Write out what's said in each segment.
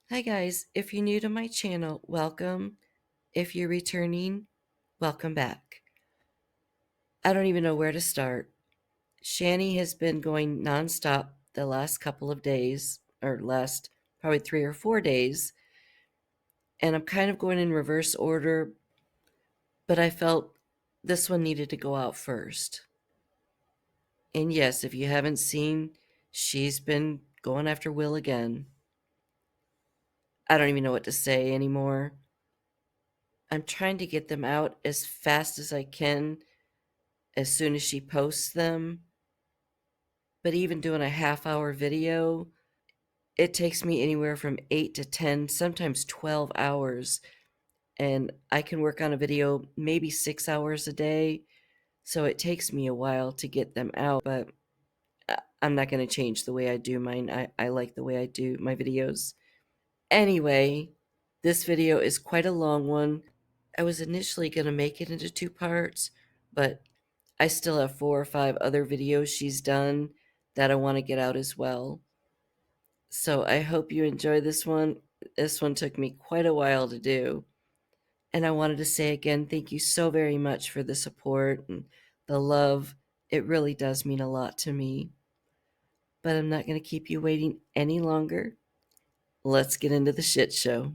Hi guys, if you're new to my channel, welcome. If you're returning, welcome back. I don't even know where to start. Shani has been going nonstop the last couple of days, or last probably 3 or 4 days, and I'm kind of going in reverse order, but I felt this one needed to go out first. And yes, if you haven't seen, she's been going after Will again. I don't even know what to say anymore. I'm trying to get them out as fast as I can as soon as she posts them. But even doing a half-hour video, it takes me anywhere from 8 to 10, sometimes 12 hours. And I can work on a video maybe 6 hours a day. So it takes me a while to get them out, but I'm not going to change the way I do mine. I like the way I do my videos. Anyway, this video is quite a long one. I was initially going to make it into 2 parts, but I still have 4 or 5 other videos she's done that I want to get out as well. So I hope you enjoy this one. This one took me quite a while to do. And I wanted to say again, thank you so very much for the support and the love. It really does mean a lot to me. But I'm not going to keep you waiting any longer. Let's get into the shit show.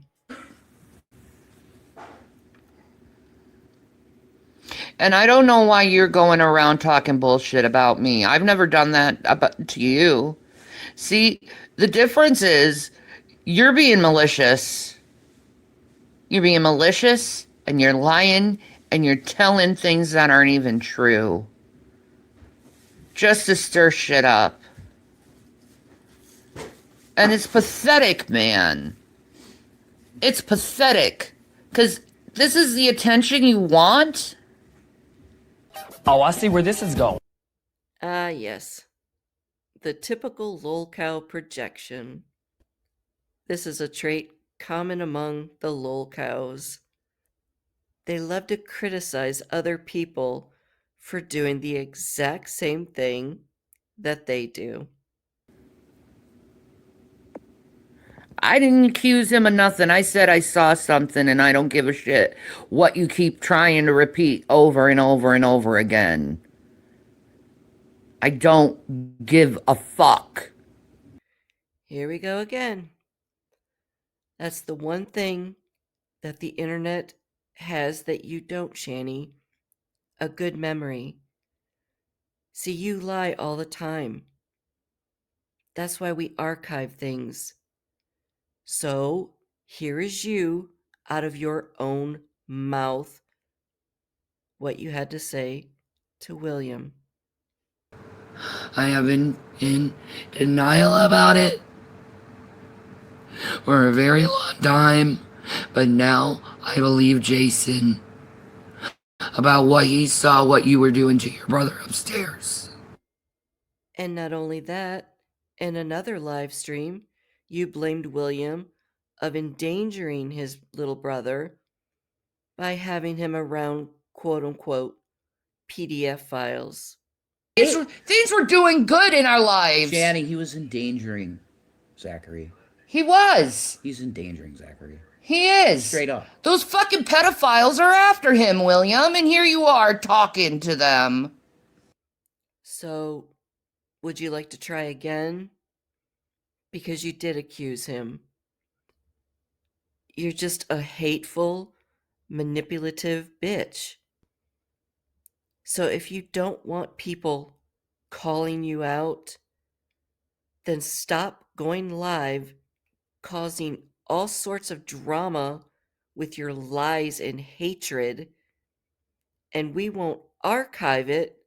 And I don't know why you're going around talking bullshit about me. I've never done that to you. See, the difference is you're being malicious. You're being malicious and you're lying and you're telling things that aren't even true. Just to stir shit up. And it's pathetic, man. It's pathetic. Because this is the attention you want? Oh, I see where this is going. Ah, yes. The typical lolcow projection. This is a trait common among the lolcows. They love to criticize other people for doing the exact same thing that they do. I didn't accuse him of nothing. I said I saw something and I don't give a shit what you keep trying to repeat over and over and over again. I don't give a fuck. Here we go again. That's the one thing that the internet has that you don't, Shani. A good memory. See, you lie all the time. That's why we archive things. So, here is you, out of your own mouth, what you had to say to William. I have been in denial about it for a very long time, but now I believe Jason about what he saw, what you were doing to your brother upstairs. And not only that, in another live stream, you blamed William of endangering his little brother by having him around quote unquote PDF files. Things were doing good in our lives. Shani, he was endangering Zachary. He was. He's endangering Zachary. He is. Straight up. Those fucking pedophiles are after him, William, and here you are talking to them. So, would you like to try again? Because you did accuse him. You're just a hateful, manipulative bitch. So if you don't want people calling you out, then stop going live, causing all sorts of drama with your lies and hatred, and we won't archive it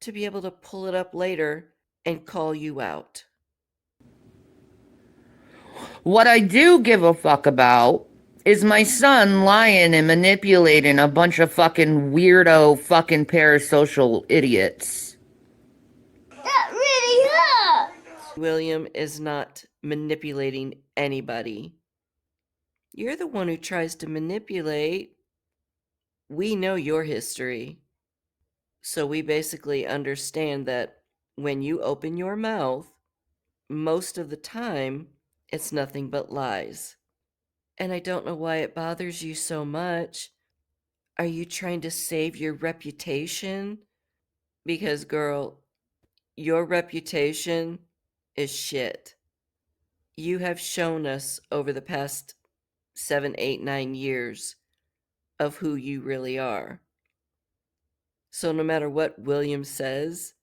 to be able to pull it up later and call you out. What I do give a fuck about is my son lying and manipulating a bunch of fucking weirdo fucking parasocial idiots. That really hurt! William is not manipulating anybody. You're the one who tries to manipulate. We know your history. So we basically understand that when you open your mouth, most of the time, It's nothing but lies. And I don't know why it bothers you so much. Are you trying to save your reputation? Because, girl, your reputation is shit. You have shown us over the past 7, 8, 9 years of who you really are. So no matter what William says,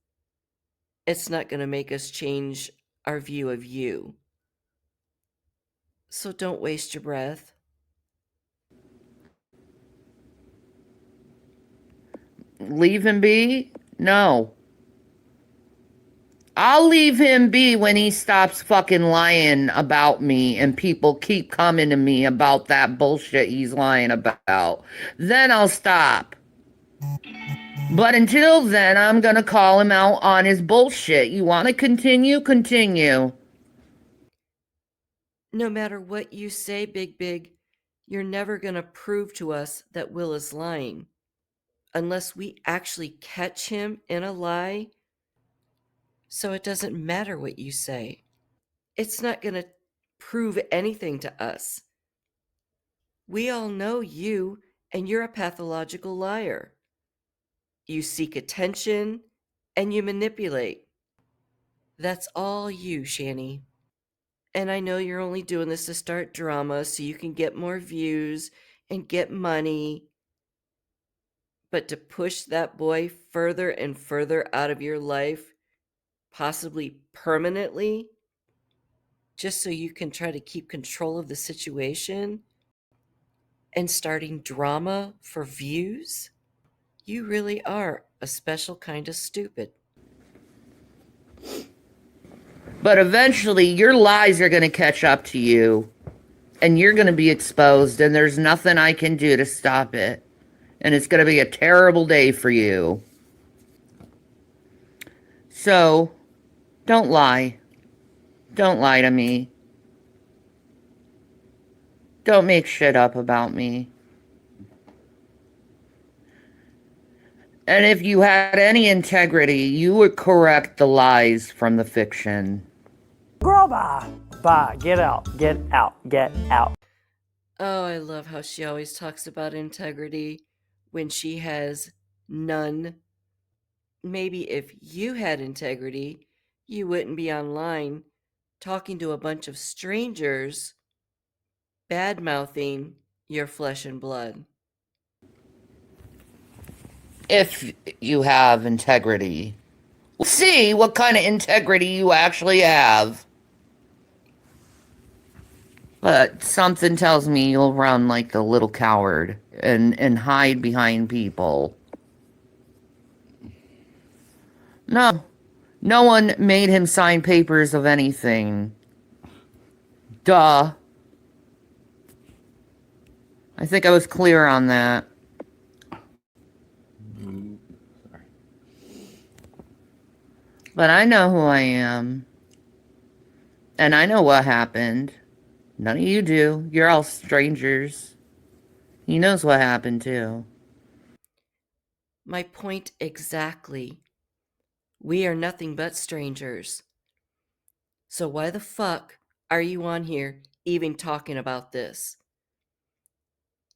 it's not going to make us change our view of you. So don't waste your breath. Leave him be? No. I'll leave him be when he stops fucking lying about me and people keep coming to me about that bullshit he's lying about. Then I'll stop. But until then, I'm gonna call him out on his bullshit. You wanna continue? Continue. No matter what you say, Big, you're never going to prove to us that Will is lying. Unless we actually catch him in a lie. So it doesn't matter what you say. It's not going to prove anything to us. We all know you, and you're a pathological liar. You seek attention and you manipulate. That's all you, Shani. And I know you're only doing this to start drama so you can get more views and get money. But to push that boy further and further out of your life, possibly permanently, just so you can try to keep control of the situation and starting drama for views, you really are a special kind of stupid. But eventually, your lies are gonna catch up to you. And you're gonna be exposed, and there's nothing I can do to stop it. And it's gonna be a terrible day for you. So, don't lie. Don't lie to me. Don't make shit up about me. And if you had any integrity, you would correct the lies from the fiction. Girl, bye. Bye. Get out. Get out. Get out. Oh, I love how she always talks about integrity when she has none. Maybe if you had integrity, you wouldn't be online talking to a bunch of strangers, bad mouthing your flesh and blood. If you have integrity. See what kind of integrity you actually have. But something tells me you'll run like the little coward and hide behind people. No. No one made him sign papers of anything. Duh. I think I was clear on that. Sorry. But I know who I am. And I know what happened. None of you do. You're all strangers. He knows what happened too. My point exactly. We are nothing but strangers. So why the fuck are you on here even talking about this?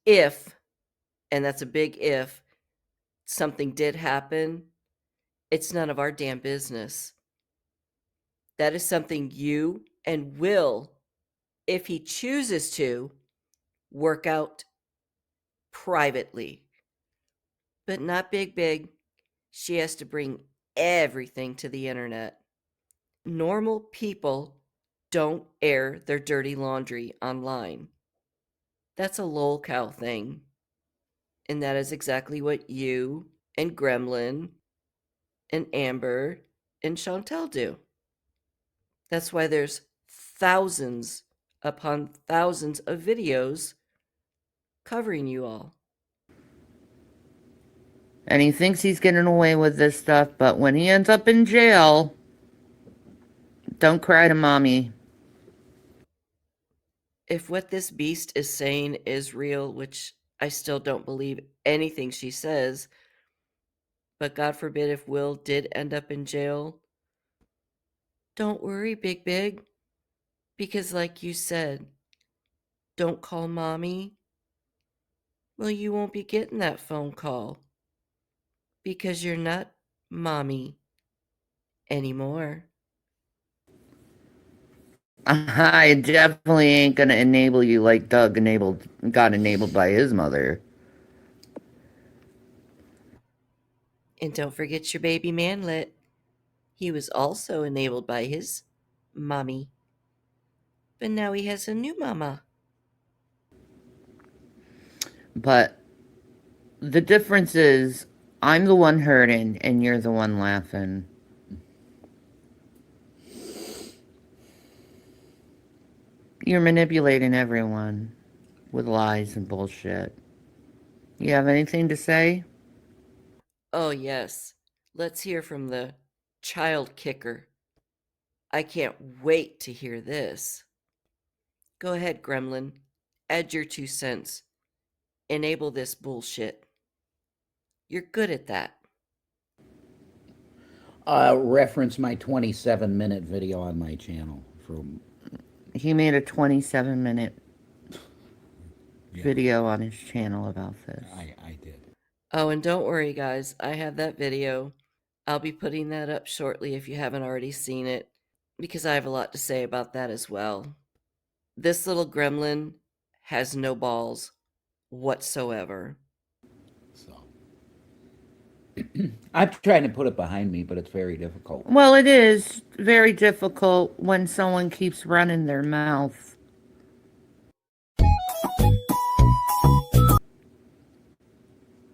If, and that's a big if, something did happen, it's none of our damn business. That is something you and Will, if he chooses to, work out privately. But not Big. She has to bring everything to the internet. Normal people don't air their dirty laundry online. That's a lol cow thing. And that is exactly what you and Gremlin and Amber and Chantel do. That's why there's thousands upon thousands of videos covering you all. And he thinks he's getting away with this stuff, but when he ends up in jail, don't cry to mommy. If what this beast is saying is real, which I still don't believe anything she says, but God forbid if Will did end up in jail, don't worry, Big. Because, like you said, don't call mommy. Well, you won't be getting that phone call because you're not mommy anymore. I definitely ain't gonna enable you like Doug got enabled by his mother. And don't forget your baby manlet. He was also enabled by his mommy. But now he has a new mama. But the difference is I'm the one hurting and you're the one laughing. You're manipulating everyone with lies and bullshit. You have anything to say? Oh, yes. Let's hear from the child kicker. I can't wait to hear this. Go ahead, Gremlin. Add your 2 cents. Enable this bullshit. You're good at that. Reference my 27-minute video on my channel from. He made a 27-minute video on his channel about this. I did. Oh, and don't worry, guys. I have that video. I'll be putting that up shortly if you haven't already seen it, because I have a lot to say about that as well. This little gremlin has no balls whatsoever. So I'm trying to put it behind me, but it's very difficult. Well, it is very difficult when someone keeps running their mouth.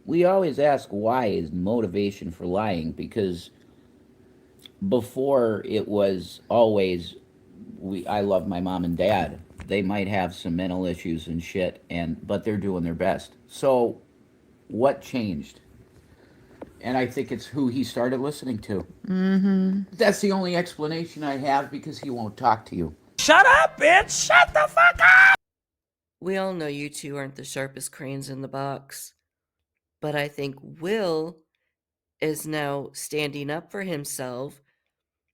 We always ask why is motivation for lying, because before it was always I love my mom and dad. They might have some mental issues and shit, but they're doing their best. So what changed? And I think it's who he started listening to. That's the only explanation I have, because he won't talk to you. Shut up, bitch! Shut the fuck up! We all know you two aren't the sharpest cranes in the box, but I think Will is now standing up for himself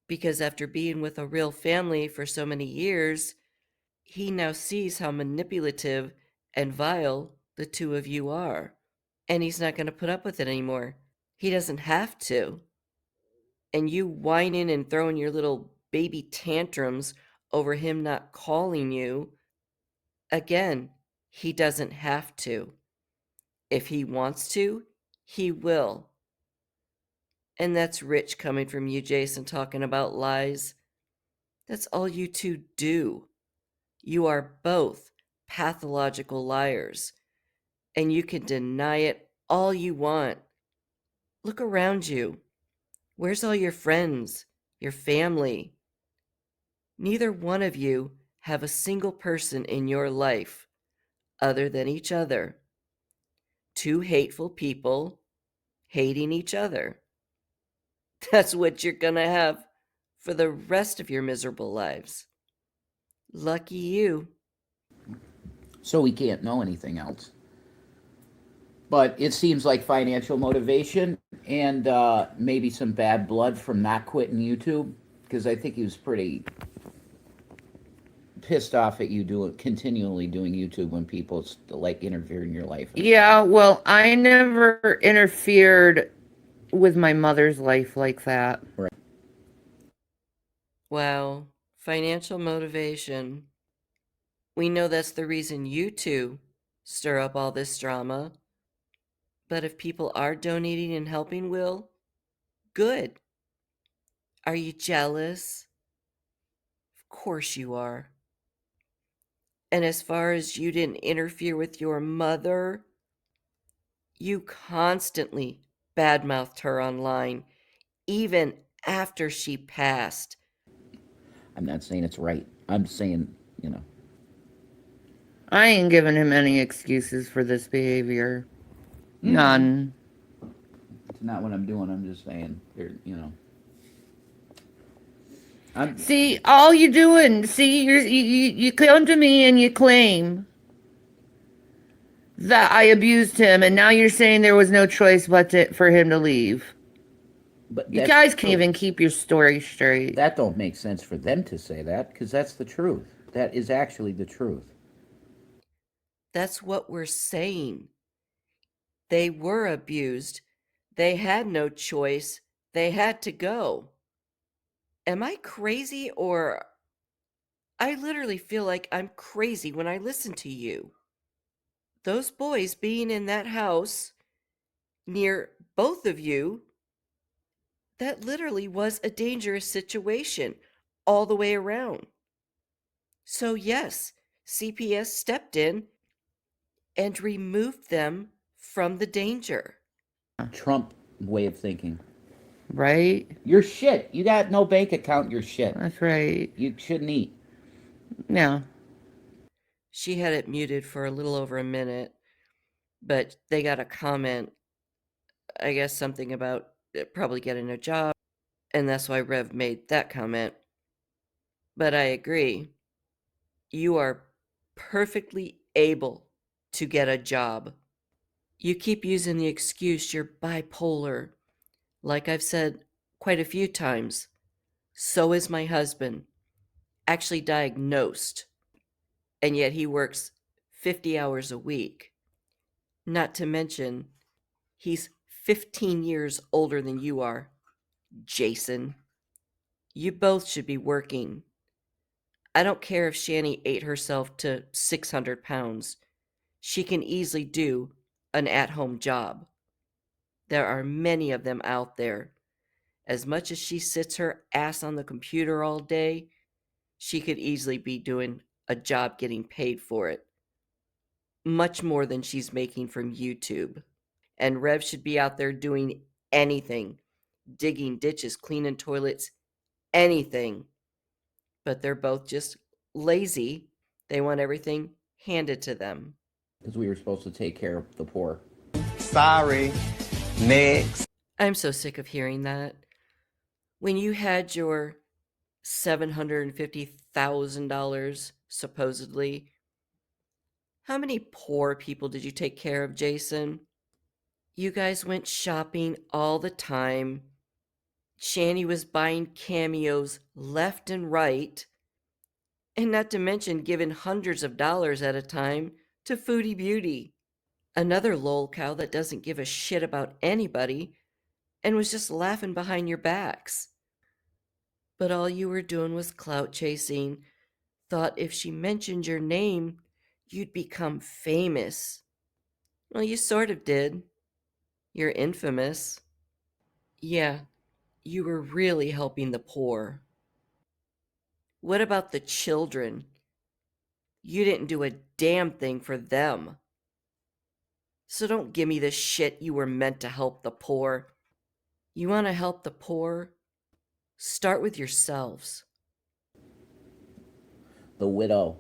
because after being with a real family for so many years, he now sees how manipulative and vile the two of you are. And he's not going to put up with it anymore. He doesn't have to. And you whining and throwing your little baby tantrums over him not calling you, again, he doesn't have to. If he wants to, he will. And that's rich coming from you, Jason, talking about lies. That's all you two do. You are both pathological liars, and you can deny it all you want. Look around you. Where's all your friends, your family? Neither one of you have a single person in your life other than each other. Two hateful people hating each other. That's what you're going to have for the rest of your miserable lives. Lucky you. So we can't know anything else. But it seems like financial motivation and maybe some bad blood from not quitting YouTube, because I think he was pretty pissed off at you continually doing YouTube when people like interfere in your life. Yeah, well, I never interfered with my mother's life like that. Right. Wow, financial motivation. We know that's the reason you two stir up all this drama. But if people are donating and helping Will, good. Are you jealous? Of course you are. And as far as you didn't interfere with your mother, you constantly badmouthed her online, even after she passed. I'm not saying it's right. I'm saying, I ain't giving him any excuses for this behavior. None. it's not what I'm doing. I'm just saying, See, all you doing, you come to me and you claim that I abused him, and now you're saying there was no choice but for him to leave. But You guys can't even keep your story straight. That don't make sense for them to say that, because that's the truth. That is actually the truth. That's what we're saying. They were abused. They had no choice. They had to go. Am I crazy, or I literally feel like I'm crazy when I listen to you? Those boys being in that house near both of you, that literally was a dangerous situation all the way around. So, yes, CPS stepped in and removed them from the danger. Trump way of thinking. Right? You're shit. You got no bank account. You're shit. That's right. You shouldn't eat. Yeah. She had it muted for a little over a minute, but they got a comment, I guess something about probably getting a job, and that's why Rev made that comment. But I agree. You are perfectly able to get a job. You keep using the excuse you're bipolar. Like I've said quite a few times, so is my husband, actually diagnosed, and yet he works 50 hours a week. Not to mention, he's 15 years older than you are, Jason. You both should be working. I don't care if Shani ate herself to 600 pounds. She can easily do an at home job. There are many of them out there. As much as she sits her ass on the computer all day, she could easily be doing a job getting paid for it. Much more than she's making from YouTube. And Rev should be out there doing anything, digging ditches, cleaning toilets, anything. But they're both just lazy. They want everything handed to them. Because we were supposed to take care of the poor. Sorry. Next. I'm so sick of hearing that. When you had your $750,000, supposedly, how many poor people did you take care of, Jason? You guys went shopping all the time. Shani was buying cameos left and right, and not to mention giving hundreds of dollars at a time to Foodie Beauty, another lol cow that doesn't give a shit about anybody and was just laughing behind your backs. But all you were doing was clout chasing, thought if she mentioned your name, you'd become famous. Well, you sort of did. You're infamous. Yeah, you were really helping the poor. What about the children? You didn't do a damn thing for them. So don't give me this shit you were meant to help the poor. You want to help the poor? Start with yourselves. The widow,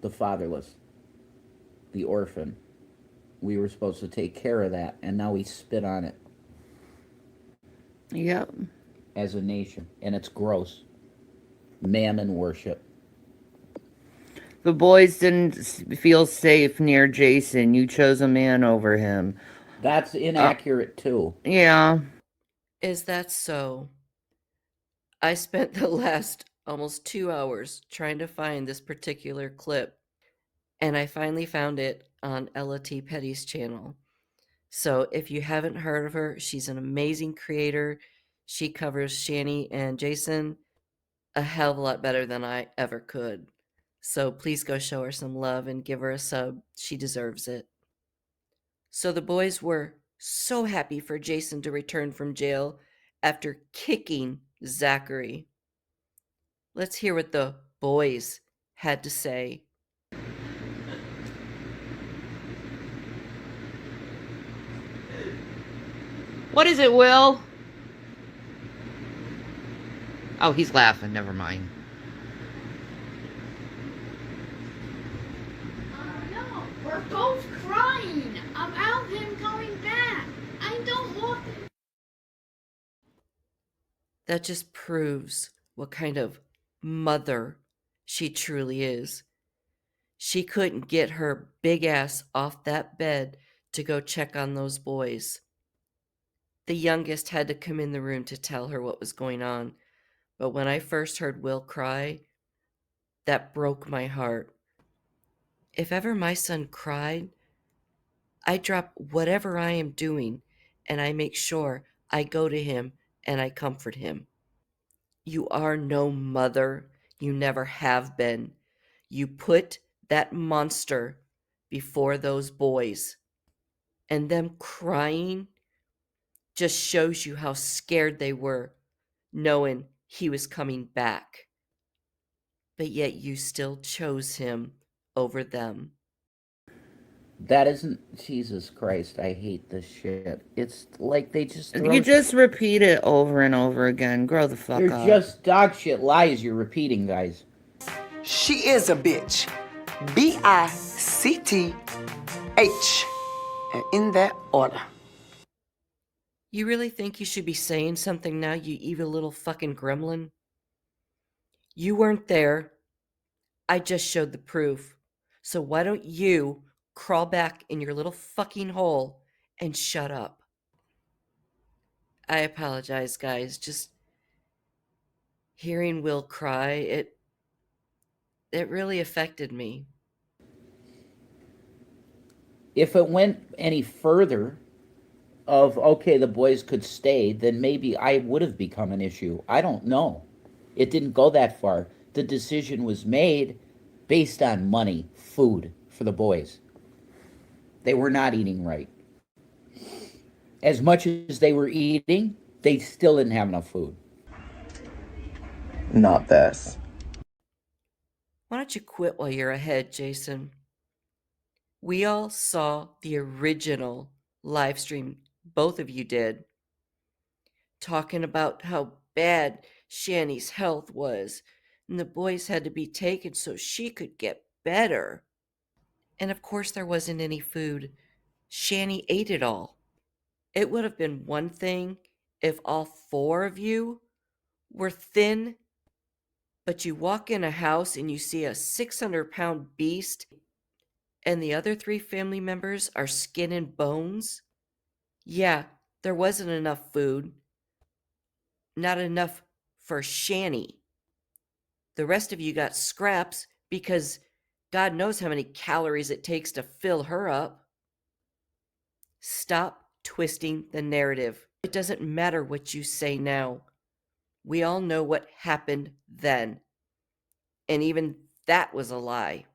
the fatherless, the orphan. We were supposed to take care of that, and now we spit on it Yep. as a nation. And it's gross. Mammon worship. The boys didn't feel safe near Jason. You chose a man over him. That's inaccurate, too. Yeah. Is that so? I spent the last almost 2 hours trying to find this particular clip, and I finally found it on Ella T. Petty's channel. So if you haven't heard of her, she's an amazing creator. She covers Shani and Jason a hell of a lot better than I ever could. So please go show her some love and give her a sub. She deserves it. So the boys were so happy for Jason to return from jail after kicking Zachary. Let's hear what the boys had to say. What is it, Will? Oh, he's laughing. Never mind. No, we're both crying about him coming back. I don't want him. That just proves what kind of mother she truly is. She couldn't get her big ass off that bed to go check on those boys. The youngest had to come in the room to tell her what was going on. But when I first heard Will cry, that broke my heart. If ever my son cried, I drop whatever I am doing and I make sure I go to him and I comfort him. You are no mother. You never have been. You put that monster before those boys. And them crying just shows you how scared they were, knowing he was coming back. But yet you still chose him over them. That isn't Jesus Christ. I hate this shit. It's like they just throw. You just repeat it over and over again. Grow the fuck They're up. just dog shit lies you're repeating, guys. She is a bitch. BICTH. And in that order. You really think you should be saying something now, you evil little fucking gremlin? You weren't there. I just showed the proof. So why don't you crawl back in your little fucking hole and shut up? I apologize, guys. Just hearing Will cry, it really affected me. If it went any further of okay, the boys could stay, then maybe I would have become an issue. I don't know. It didn't go that far. The decision was made based on money, food for the boys. They were not eating right. As much as they were eating, they still didn't have enough food. Not this. Why don't you quit while you're ahead, Jason? We all saw the original live stream both of you did, talking about how bad Shani's health was, and the boys had to be taken so she could get better. And of course, there wasn't any food. Shani ate it all. It would have been one thing if all four of you were thin, but you walk in a house and you see a 600-pound beast, and the other three family members are skin and bones. Yeah, there wasn't enough food. Not enough for Shani. The rest of you got scraps because God knows how many calories it takes to fill her up. Stop twisting the narrative. It doesn't matter what you say now. We all know what happened then. And even that was a lie.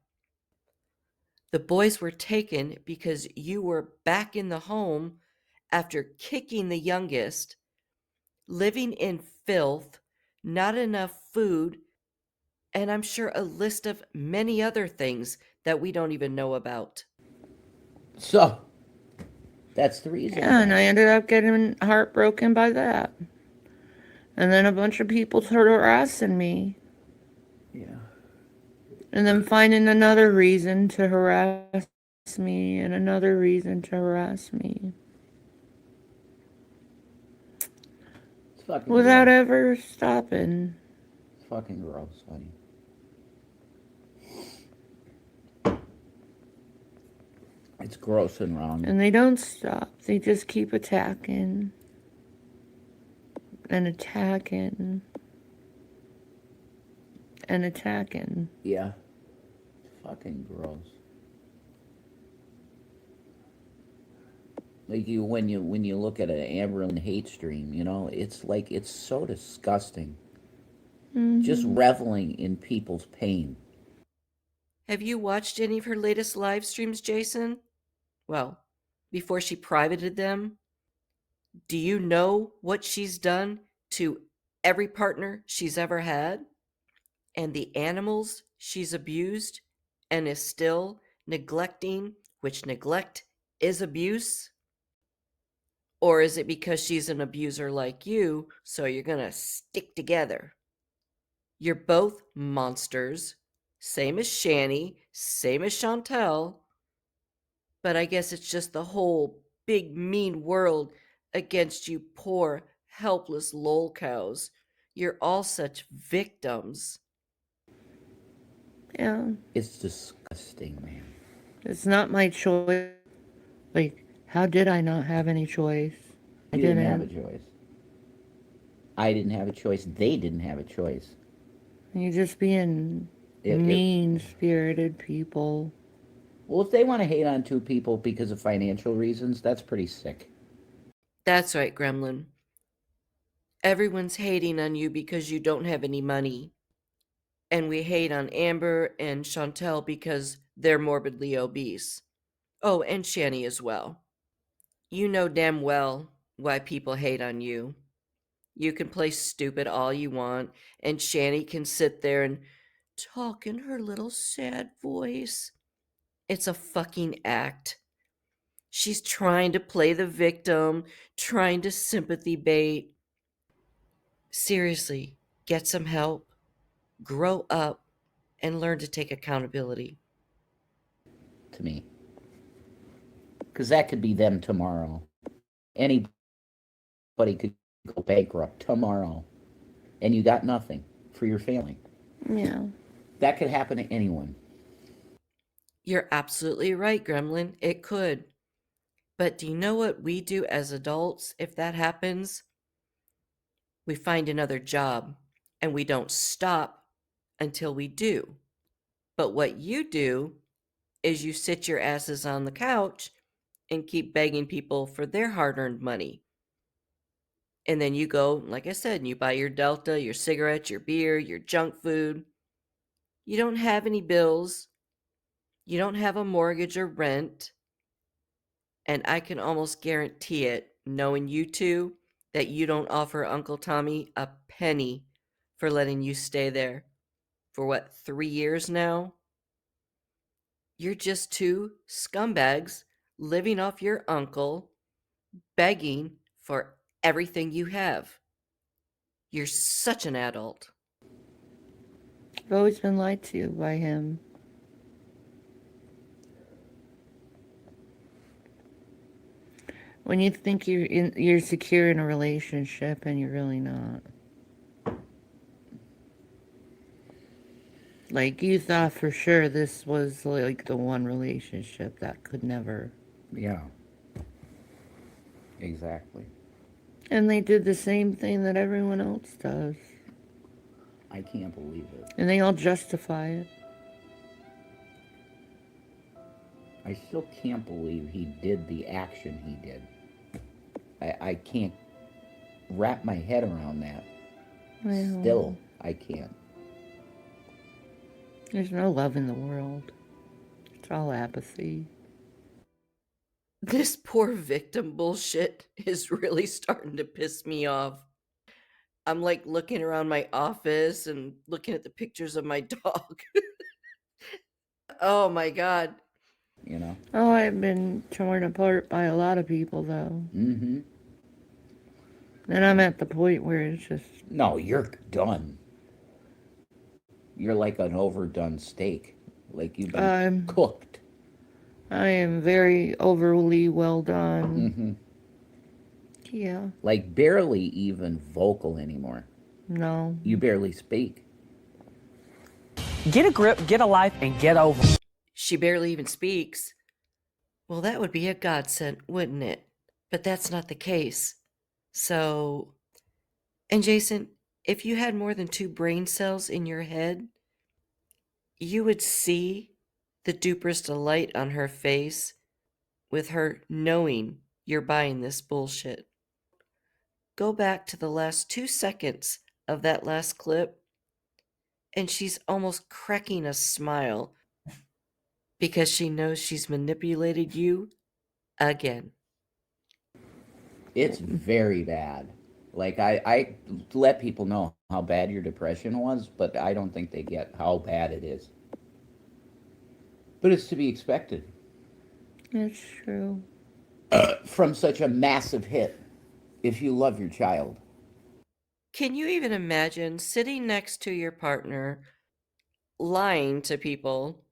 The boys were taken because you were back in the home after kicking the youngest, living in filth, not enough food, and I'm sure a list of many other things that we don't even know about. So, that's the reason. Yeah, and I ended up getting heartbroken by that. And then a bunch of people started harassing me. Yeah. And then finding another reason to harass me and another reason to harass me. It's fucking Without gross. ever stopping. It's fucking gross, honey. It's gross and wrong. And they don't stop. They just keep attacking. And attacking. And attacking. Yeah. It's fucking gross. Like when you look at an Amberlin hate stream, you know, it's like it's so disgusting. Just reveling in people's pain. Have you watched any of her latest live streams, Jason? Well, before she privated them, do you know what she's done to every partner she's ever had? And the animals she's abused and is still neglecting, which neglect is abuse? Or is it because she's an abuser like you, so you're gonna stick together? You're both monsters, same as Shani, same as Chantel, but I guess it's just the whole big mean world against you poor, helpless lol cows. You're all such victims. Yeah. It's disgusting, man. It's not my choice. Like, how did I not have any choice? I You didn't. didn't have a choice. I didn't have a choice. They didn't have a choice. You're just being Mean-spirited people. Well, if they want to hate on two people because of financial reasons, that's pretty sick. That's right, Gremlin. Everyone's hating on you because you don't have any money. And we hate on Amber and Chantel because they're morbidly obese. Oh, and Shani as well. You know damn well why people hate on you. You can play stupid all you want, and Shani can sit there and talk in her little sad voice. It's a fucking act. She's trying to play the victim, trying to sympathy bait. Seriously, get some help, grow up, and learn to take accountability. To me, because that could be them tomorrow. Anybody could go bankrupt tomorrow, and you got nothing for your family. Yeah. That could happen to anyone. You're absolutely right, Gremlin. It could. But do you know what we do as adults if that happens? We find another job and we don't stop until we do. But what you do is you sit your asses on the couch and keep begging people for their hard earned money. And then you go, like I said, and you buy your Delta, your cigarettes, your beer, your junk food. You don't have any bills. You don't have a mortgage or rent. And I can almost guarantee it, knowing you two, that you don't offer Uncle Tommy a penny for letting you stay there for what, 3 years now? You're just two scumbags living off your uncle, begging for everything you have. You're such an adult. I've always been lied to by him. When you think you're secure in a relationship and you're really not. Like, you thought for sure this was like the one relationship that could never. Yeah. Exactly. And they did the same thing that everyone else does. I can't believe it. And they all justify it. I still can't believe he did the action he did. I can't wrap my head around that. Well, Still, I can't. there's no love in the world. It's all apathy. This poor victim bullshit is really starting to piss me off. I'm like looking around my office and looking at the pictures of my dog. Oh my God. You know? Oh, I've been torn apart by a lot of people, though. Mm-hmm. And I'm at the point where it's just... No, you're done. You're like an overdone steak. Like you've been cooked. I am very overly well done. Mm-hmm. Yeah. Like barely even vocal anymore. No. You barely speak. Get a grip, get a life, and get over it. She barely even speaks. Well, that would be a godsend, wouldn't it? But that's not the case. So, and Jason, if you had more than 2 brain cells in your head, you would see the duperest delight on her face with her knowing you're buying this bullshit. Go back to the last 2 seconds of that last clip, and she's almost cracking a smile because she knows she's manipulated you again. It's very bad. Like I let people know how bad your depression was, but I don't think they get how bad it is. But it's to be expected It's true. from such a massive hit if you love your child. Can you even imagine sitting next to your partner, lying to people,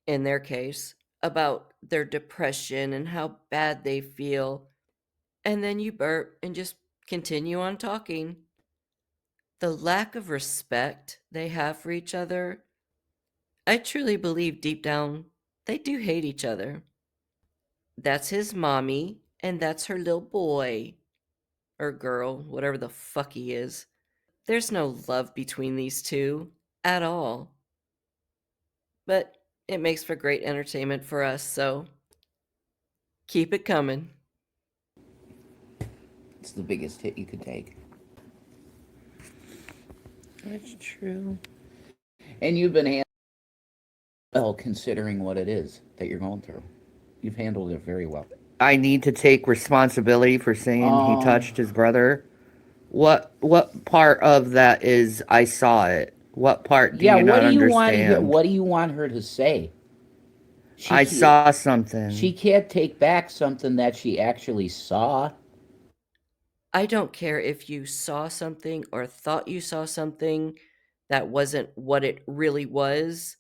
in their case, about their depression and how bad they feel, and then you burp and just continue on talking? The lack of respect they have for each other, I truly believe deep down they do hate each other. That's his mommy, and that's her little boy. Or girl, whatever the fuck he is. There's no love between these two at all. but it makes for great entertainment for us, so keep it coming. It's the biggest hit you could take. That's true. And you've been well, considering what it is that you're going through. You've handled it very well. I need to take responsibility for saying he touched his brother. What part of that is I saw it? What part do Yeah, you what not do you want understand? what do you want her to say? I saw something. She can't take back something that she actually saw. I don't care if you saw something or thought you saw something that wasn't what it really was.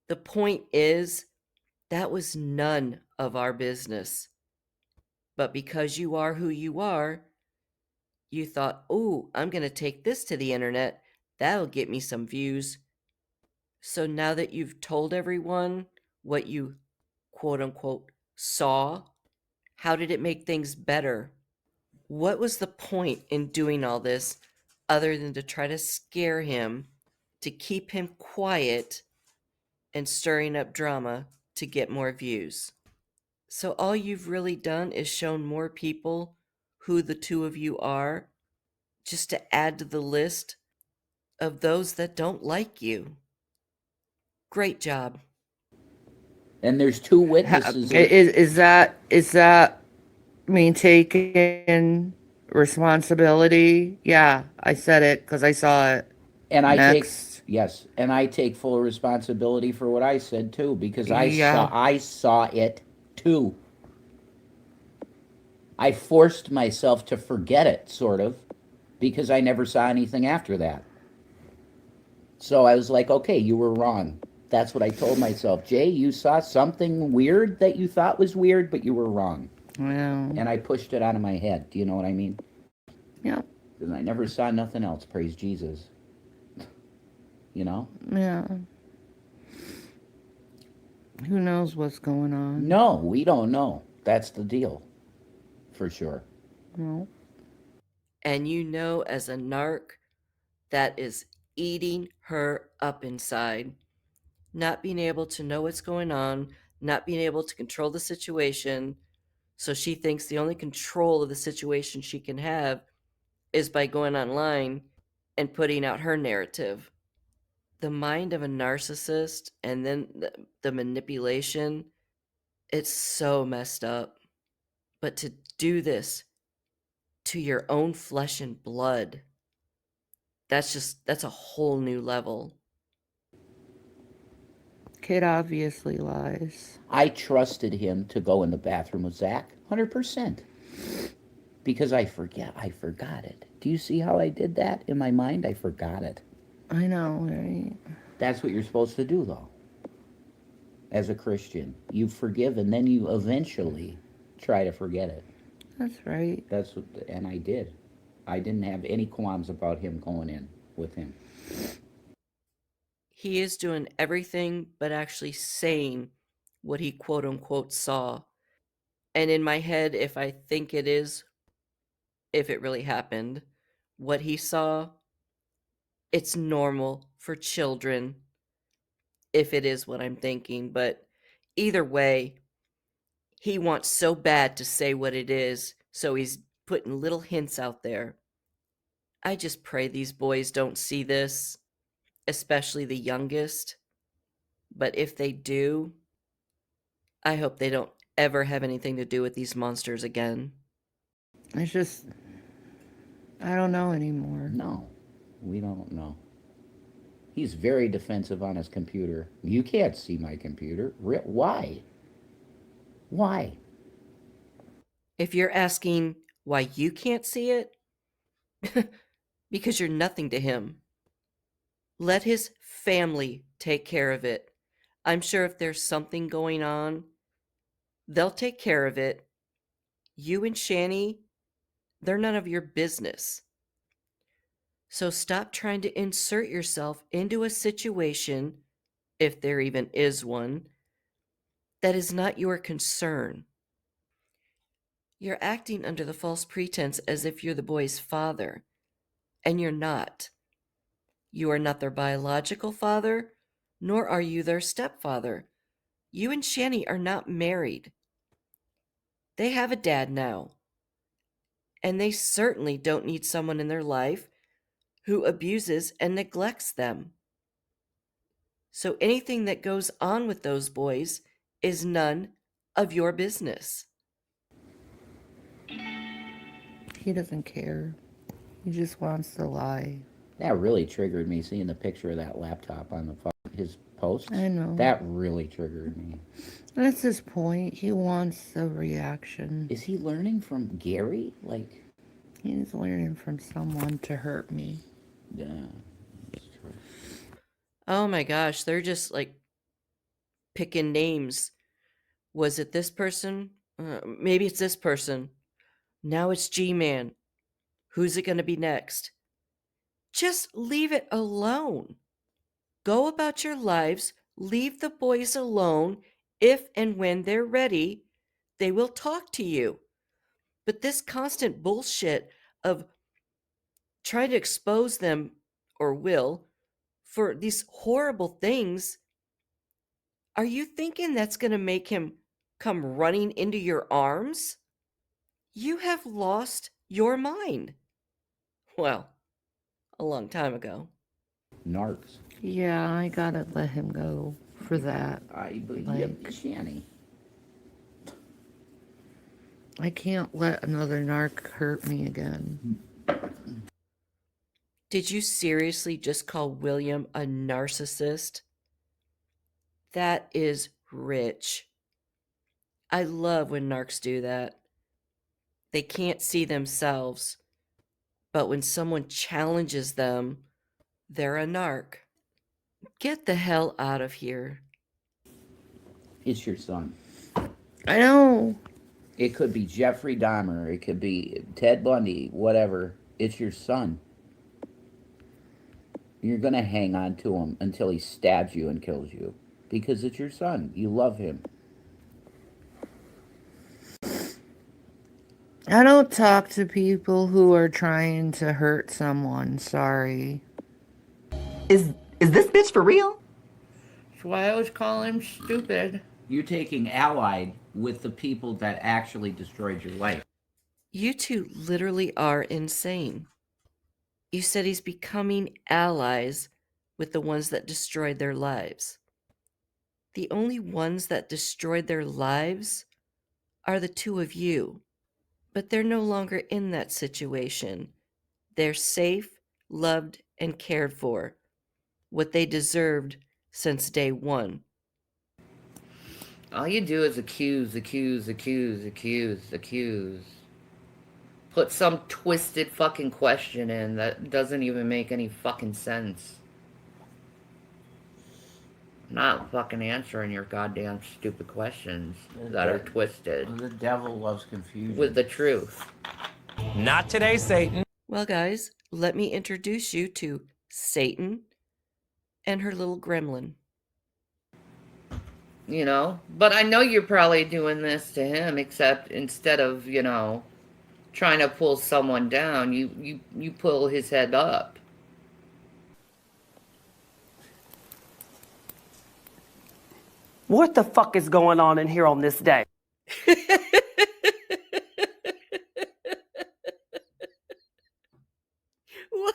The point is, that was none of our business. But because you are who you are, you thought, oh, I'm going to take this to the internet. That'll get me some views. So now that you've told everyone what you quote unquote saw, how did it make things better? What was the point in doing all this other than to try to scare him, to keep him quiet, and stirring up drama to get more views? So all you've really done is shown more people who the two of you are, just to add to the list of those that don't like you. Great job. And there's two witnesses. Is that me taking responsibility? Yeah, I said it because I saw it. And I Next. take full responsibility for what I said too, because Yeah. I saw it too. I forced myself to forget it, sort of, because I never saw anything after that. So I was like, okay, you were wrong. That's what I told myself. Jay, you saw something weird that you thought was weird, but you were wrong. Well, And I pushed it out of my head. Do you know what I mean? yeah. Because I never saw nothing else. Praise Jesus. You know? Yeah. Who knows what's going on? No, we don't know. That's the deal. For sure. No. And you know, as a narc, that is eating her up inside. Not being able to know what's going on, not being able to control the situation. So she thinks the only control of the situation she can have is by going online and putting out her narrative. The mind of a narcissist and then the manipulation, it's so messed up. But to do this to your own flesh and blood, that's a whole new level. Kid obviously lies. I trusted him to go in the bathroom with Zach, 100%. Because I forgot it. Do you see how I did that in my mind? I forgot it. I know, right? That's what you're supposed to do, though. As a Christian, you forgive and then you eventually try to forget it. That's right. And I did. I didn't have any qualms about him going in with him. He is doing everything but actually saying what he quote unquote saw. And in my head, if I think it is, if it really happened, what he saw, it's normal for children, if it is what I'm thinking. But either way, he wants so bad to say what it is, so he's putting little hints out there. I just pray these boys don't see this, especially the youngest. But if they do, I hope they don't ever have anything to do with these monsters again. It's just, I don't know anymore. No, we don't know. He's very defensive on his computer. You can't see my computer. Why? Why? If you're asking why you can't see it, because you're nothing to him. Let his family take care of it. I'm sure if there's something going on, they'll take care of it. You and Shani, they're none of your business. So stop trying to insert yourself into a situation, if there even is one, that is not your concern. You're acting under the false pretense as if you're the boy's father, and you're not. You are not their biological father, nor are you their stepfather. You and Shanny are not married. They have a dad now, and they certainly don't need someone in their life who abuses and neglects them. So anything that goes on with those boys is none of your business. He doesn't care. He just wants to lie. That really triggered me seeing the picture of that laptop on his post. I know. That really triggered me. That's his point. He wants a reaction. Is he learning from Gary? Like, He's learning from someone to hurt me. yeah, that's true. Oh my gosh, they're just like picking names. Was it this person? Maybe it's this person. Now it's G-Man. Who's it going to be next? Just leave it alone. Go about your lives. Leave the boys alone. If and when they're ready, they will talk to you. But this constant bullshit of trying to expose them, or will, for these horrible things, are you thinking that's going to make him come running into your arms? You have lost your mind. Well, a long time ago. Narcs. Yeah, I gotta let him go for that. Like, Shanny. I can't let another narc hurt me again. Did you seriously just call William a narcissist? That is rich. I love when narcs do that. They can't see themselves, but when someone challenges them, they're a narc. Get the hell out of here. It's your son. I know. It could be Jeffrey Dahmer. It could be Ted Bundy. Whatever. It's your son. You're going to hang on to him until he stabs you and kills you. Because it's your son. You love him. I don't talk to people who are trying to hurt someone. Sorry. Is this bitch for real? That's why I was calling him stupid. You're taking allied with the people that actually destroyed your life. You two literally are insane. You said he's becoming allies with the ones that destroyed their lives. The only ones that destroyed their lives are the two of you. But they're no longer in that situation. They're safe, loved, and cared for. What they deserved since day one. All you do is accuse. Put some twisted fucking question in that doesn't even make any fucking sense. I'm not fucking answering your goddamn stupid questions that are twisted The devil loves confusion. with the truth. Not today, Satan. Well, guys, let me introduce you to Satan and her little gremlin. You know? But I know you're probably doing this to him, except instead of, trying to pull someone down, you pull his head up. What the fuck is going on in here on this day? What?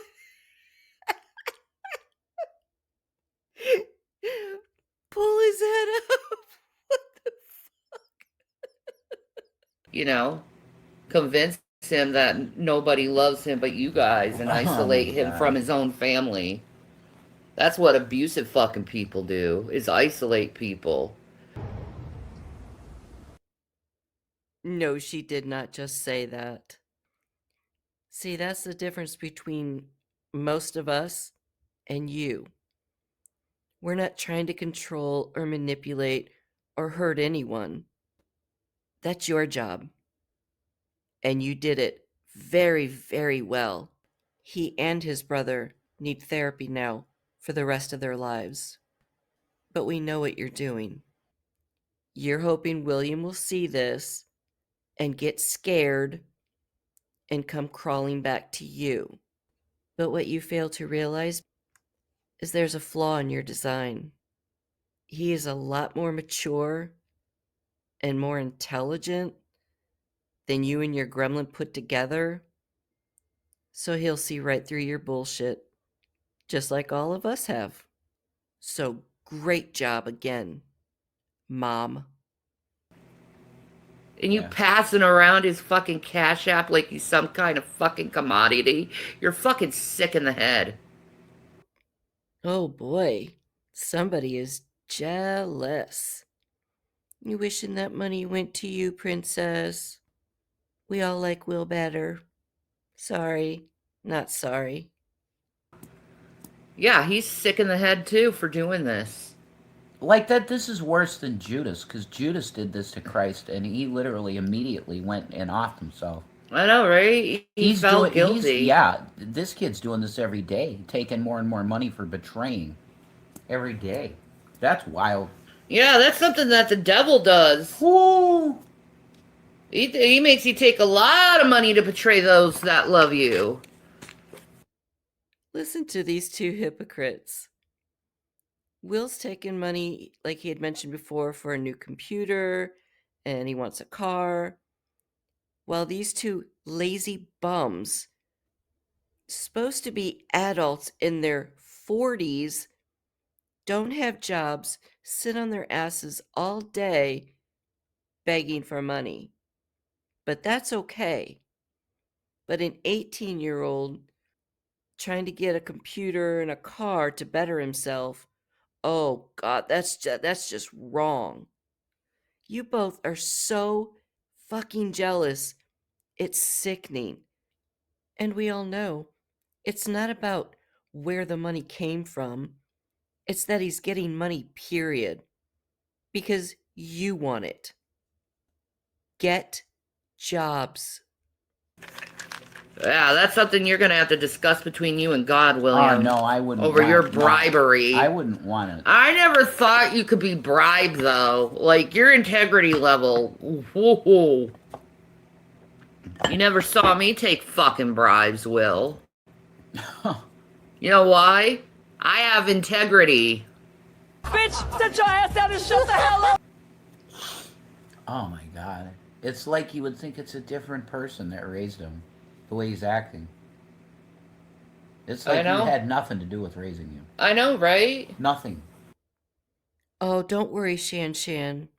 Pull his head up. What the Convince him that nobody loves him but you guys and isolate him from his own family. That's what abusive fucking people do, is isolate people. No, she did not just say that. See, that's the difference between most of us and you. We're not trying to control or manipulate or hurt anyone. That's your job. And you did it very, very well. He and his brother need therapy now for the rest of their lives. But we know what you're doing. You're hoping William will see this and get scared and come crawling back to you. But what you fail to realize is there's a flaw in your design. he is a lot more mature and more intelligent than you and your gremlin put together. So he'll see right through your bullshit, just like all of us have. So great job again, Mom. And you Yeah. passing around his fucking Cash App like he's some kind of fucking commodity. You're fucking sick in the head. Oh boy, somebody is jealous. You wishing that money went to you, Princess? We all like Will better. Sorry, not sorry. Yeah, he's sick in the head too for doing this. Like that, this is worse than Judas, because Judas did this to Christ, and he literally immediately went and offed himself. I know, right? He felt guilty. Yeah, this kid's doing this every day, taking more and more money for betraying every day. That's wild. Yeah, that's something that the devil does. Woo! He makes you take a lot of money to betray those that love you. Listen to these two hypocrites. Will's taking money, like he had mentioned before, for a new computer, and he wants a car. While these two lazy bums, supposed to be adults in their 40s, don't have jobs, sit on their asses all day begging for money. But that's okay. But an 18-year-old trying to get a computer and a car to better himself, oh God, that's just wrong. You both are so fucking jealous. It's sickening. And we all know it's not about where the money came from. It's that he's getting money, period. Because you want it. Get jobs. Yeah, that's something you're gonna have to discuss between you and God, William. Oh no, I wouldn't. Over want your it. No, bribery. I wouldn't want it. I never thought you could be bribed, though. Like, your integrity level. Whoa. You never saw me take fucking bribes, Will. You know why? I have integrity. Bitch, sit your ass down and shut the hell up. Oh my God, it's like you would think it's a different person that raised him, the way he's acting. It's like I know. he had nothing to do with raising you. I know, right? Nothing. Oh, don't worry, Shan Shan.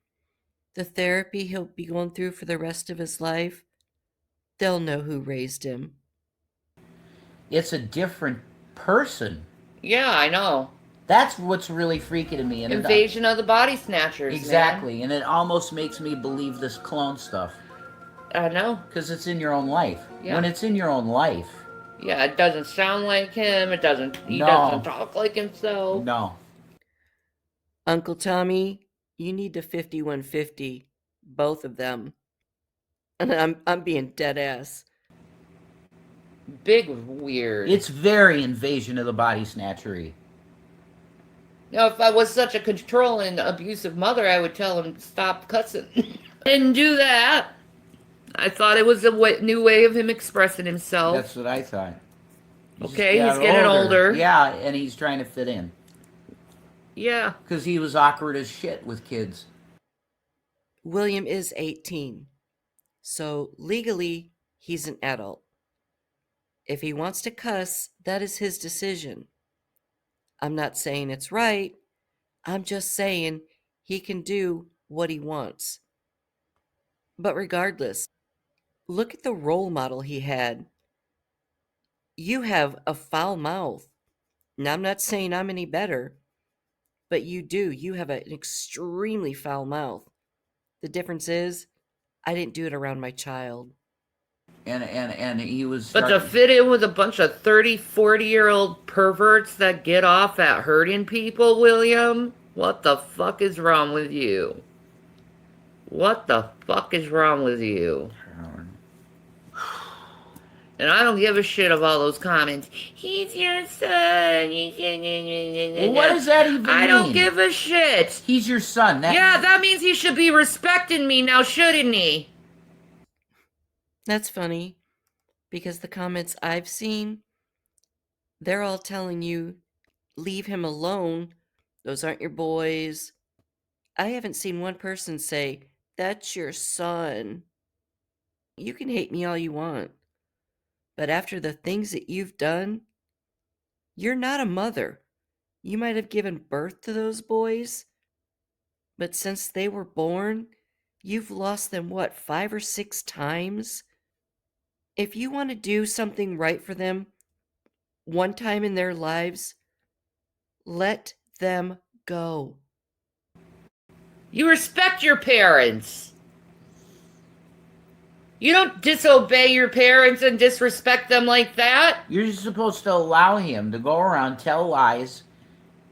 The therapy he'll be going through for the rest of his life, they'll know who raised him. It's a different person. Yeah, I know. That's what's really freaking me. And Invasion of the Body Snatchers. exactly, and it almost makes me believe this clone stuff. I know. Because it's in your own life. Yeah. When it's in your own life. Yeah, it doesn't sound like him. He doesn't talk like himself. No. Uncle Tommy, you need to 5150, both of them. And I'm being dead ass. Big weird. It's very invasion of the body snatchery. You know, if I was such a controlling, abusive mother, I would tell him stop cussing. Didn't do that. I thought it was a new way of him expressing himself. That's what I thought. Okay, he's getting older. Yeah, and he's trying to fit in. Yeah. Because he was awkward as shit with kids. William is 18. So legally, he's an adult. If he wants to cuss, that is his decision. I'm not saying it's right. I'm just saying he can do what he wants. But regardless, look at the role model he had. You have a foul mouth. Now, I'm not saying I'm any better, but you do. You have an extremely foul mouth. The difference is, I didn't do it around my child. And he was... But to fit in with a bunch of 30, 40-year-old perverts that get off at hurting people, William, what the fuck is wrong with you? What the fuck is wrong with you? And I don't give a shit of all those comments. He's your son. Well, what does that even mean? I don't give a shit. He's your son. Yeah, that means he should be respecting me now, shouldn't he? That's funny, because the comments I've seen, they're all telling you, leave him alone. Those aren't your boys. I haven't seen one person say, "That's your son." You can hate me all you want, but after the things that you've done, you're not a mother. You might have given birth to those boys, but since they were born, you've lost them, what, 5 or 6 times? If you want to do something right for them one time in their lives, let them go. You respect your parents. You don't disobey your parents and disrespect them like that. You're supposed to allow him to go around, tell lies.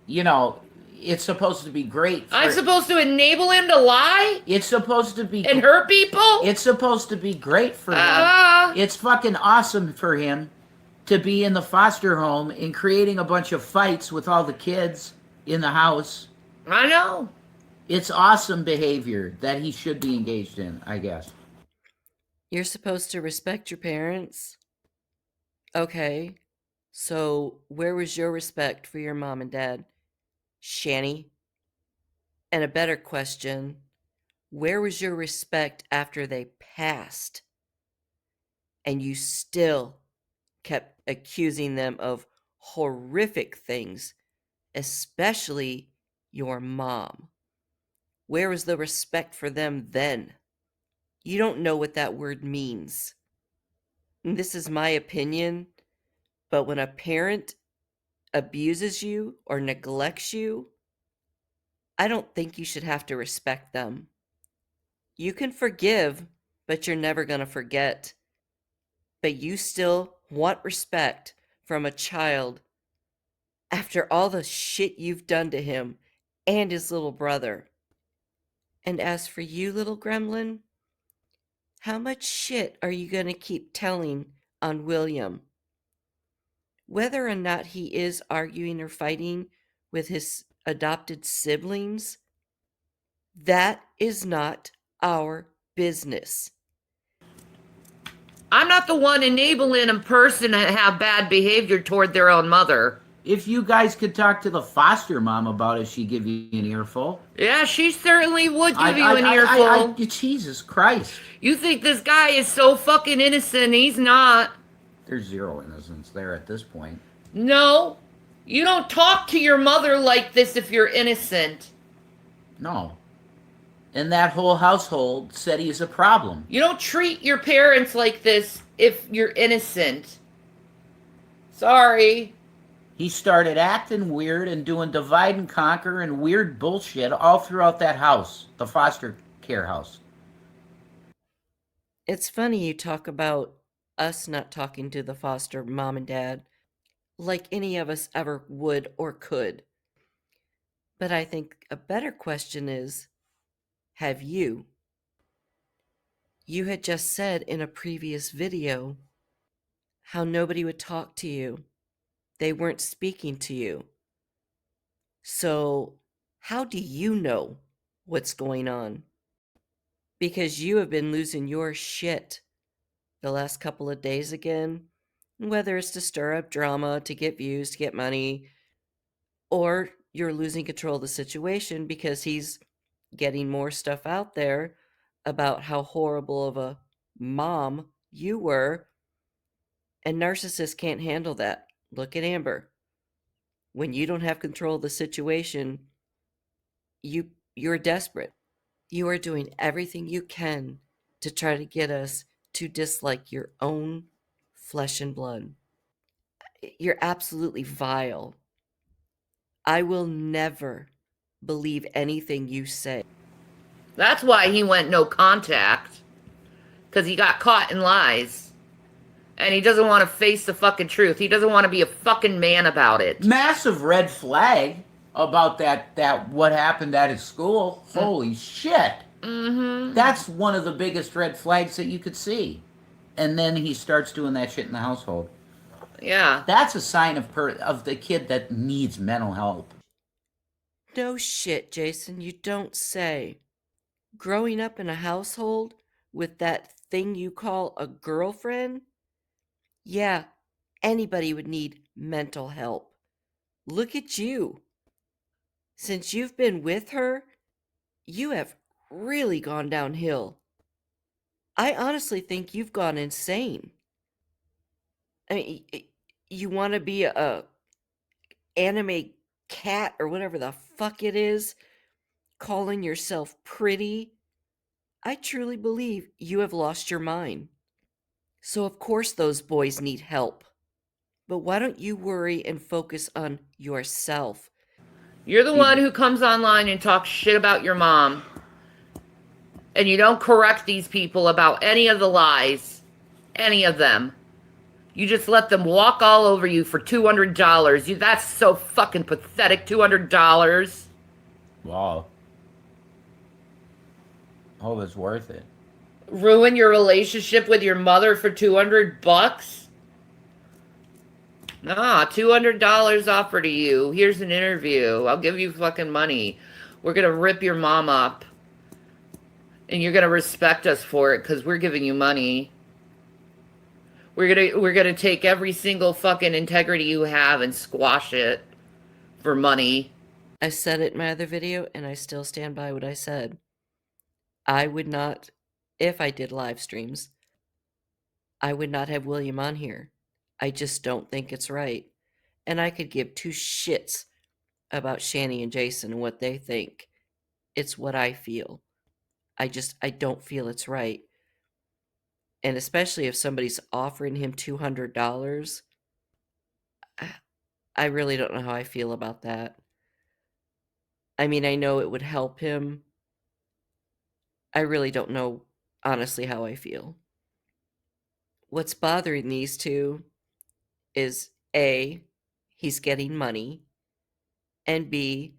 You know, it's supposed to be great. I'm supposed to enable him to lie It's supposed to be. and hurt people? It's supposed to be great for him. It's fucking awesome for him to be in the foster home and creating a bunch of fights with all the kids in the house. I know. It's awesome behavior that he should be engaged in, I guess. You're supposed to respect your parents? Okay. So, where was your respect for your mom and dad, Shanny? And a better question, where was your respect after they passed? And you still kept accusing them of horrific things, especially your mom. Where was the respect for them then? You don't know what that word means. And this is my opinion, but when a parent abuses you or neglects you, I don't think you should have to respect them. You can forgive, but you're never going to forget. But you still want respect from a child after all the shit you've done to him and his little brother. And as for you, little gremlin, how much shit are you going to keep telling on William? Whether or not he is arguing or fighting with his adopted siblings, that is not our business. I'm not the one enabling a person to have bad behavior toward their own mother. If you guys could talk to the foster mom about it, she'd give you an earful. Yeah, she certainly would give you an earful. Jesus Christ. You think this guy is so fucking innocent. He's not. There's zero innocence there at this point. No. You don't talk to your mother like this if you're innocent. No. And that whole household said he's a problem. You don't treat your parents like this if you're innocent. Sorry. He started acting weird and doing divide and conquer and weird bullshit all throughout that house, the foster care house. It's funny you talk about us not talking to the foster mom and dad like any of us ever would or could. But I think a better question is, have you? You had just said in a previous video how nobody would talk to you. They weren't speaking to you. So, how do you know what's going on? Because you have been losing your shit the last couple of days again, whether it's to stir up drama, to get views, to get money, or you're losing control of the situation because he's getting more stuff out there about how horrible of a mom you were, and narcissists can't handle that. Look at Amber. When you don't have control of the situation, you're desperate. You are doing everything you can to try to get us to dislike your own flesh and blood. You're absolutely vile. I will never believe anything you say. That's why he went no contact. Because he got caught in lies. And he doesn't want to face the fucking truth. He doesn't want to be a fucking man about it. Massive red flag about that what happened at his school. Holy shit. Mm-hmm. That's one of the biggest red flags that you could see. And then he starts doing that shit in the household. Yeah. That's a sign of the kid that needs mental help. No shit, Jason, you don't say. Growing up in a household with that thing you call a girlfriend? Yeah, anybody would need mental help. Look at you. Since you've been with her, you have really gone downhill. I honestly think you've gone insane. I mean, you want to be a anime cat or whatever the fuck it is, calling yourself pretty. I truly believe you have lost your mind. So, of course, those boys need help. But why don't you worry and focus on yourself? You're the one who comes online and talks shit about your mom. And you don't correct these people about any of the lies. Any of them. You just let them walk all over you for $200. That's so fucking pathetic, $200. Wow. Hope it's worth it. Ruin your relationship with your mother for $200? Nah, $200 offer to you. Here's an interview. I'll give you fucking money. We're gonna rip your mom up. And you're gonna respect us for it because we're giving you money. We're gonna take every single fucking integrity you have and squash it for money. I said it in my other video, and I still stand by what I said. I would not, if I did live streams, I would not have William on here. I just don't think it's right. And I could give two shits about Shani and Jason and what they think. It's what I feel. I don't feel it's right. And especially if somebody's offering him $200, I really don't know how I feel about that. I mean, I know it would help him. I really don't know, honestly, how I feel. What's bothering these two is A, he's getting money, and B,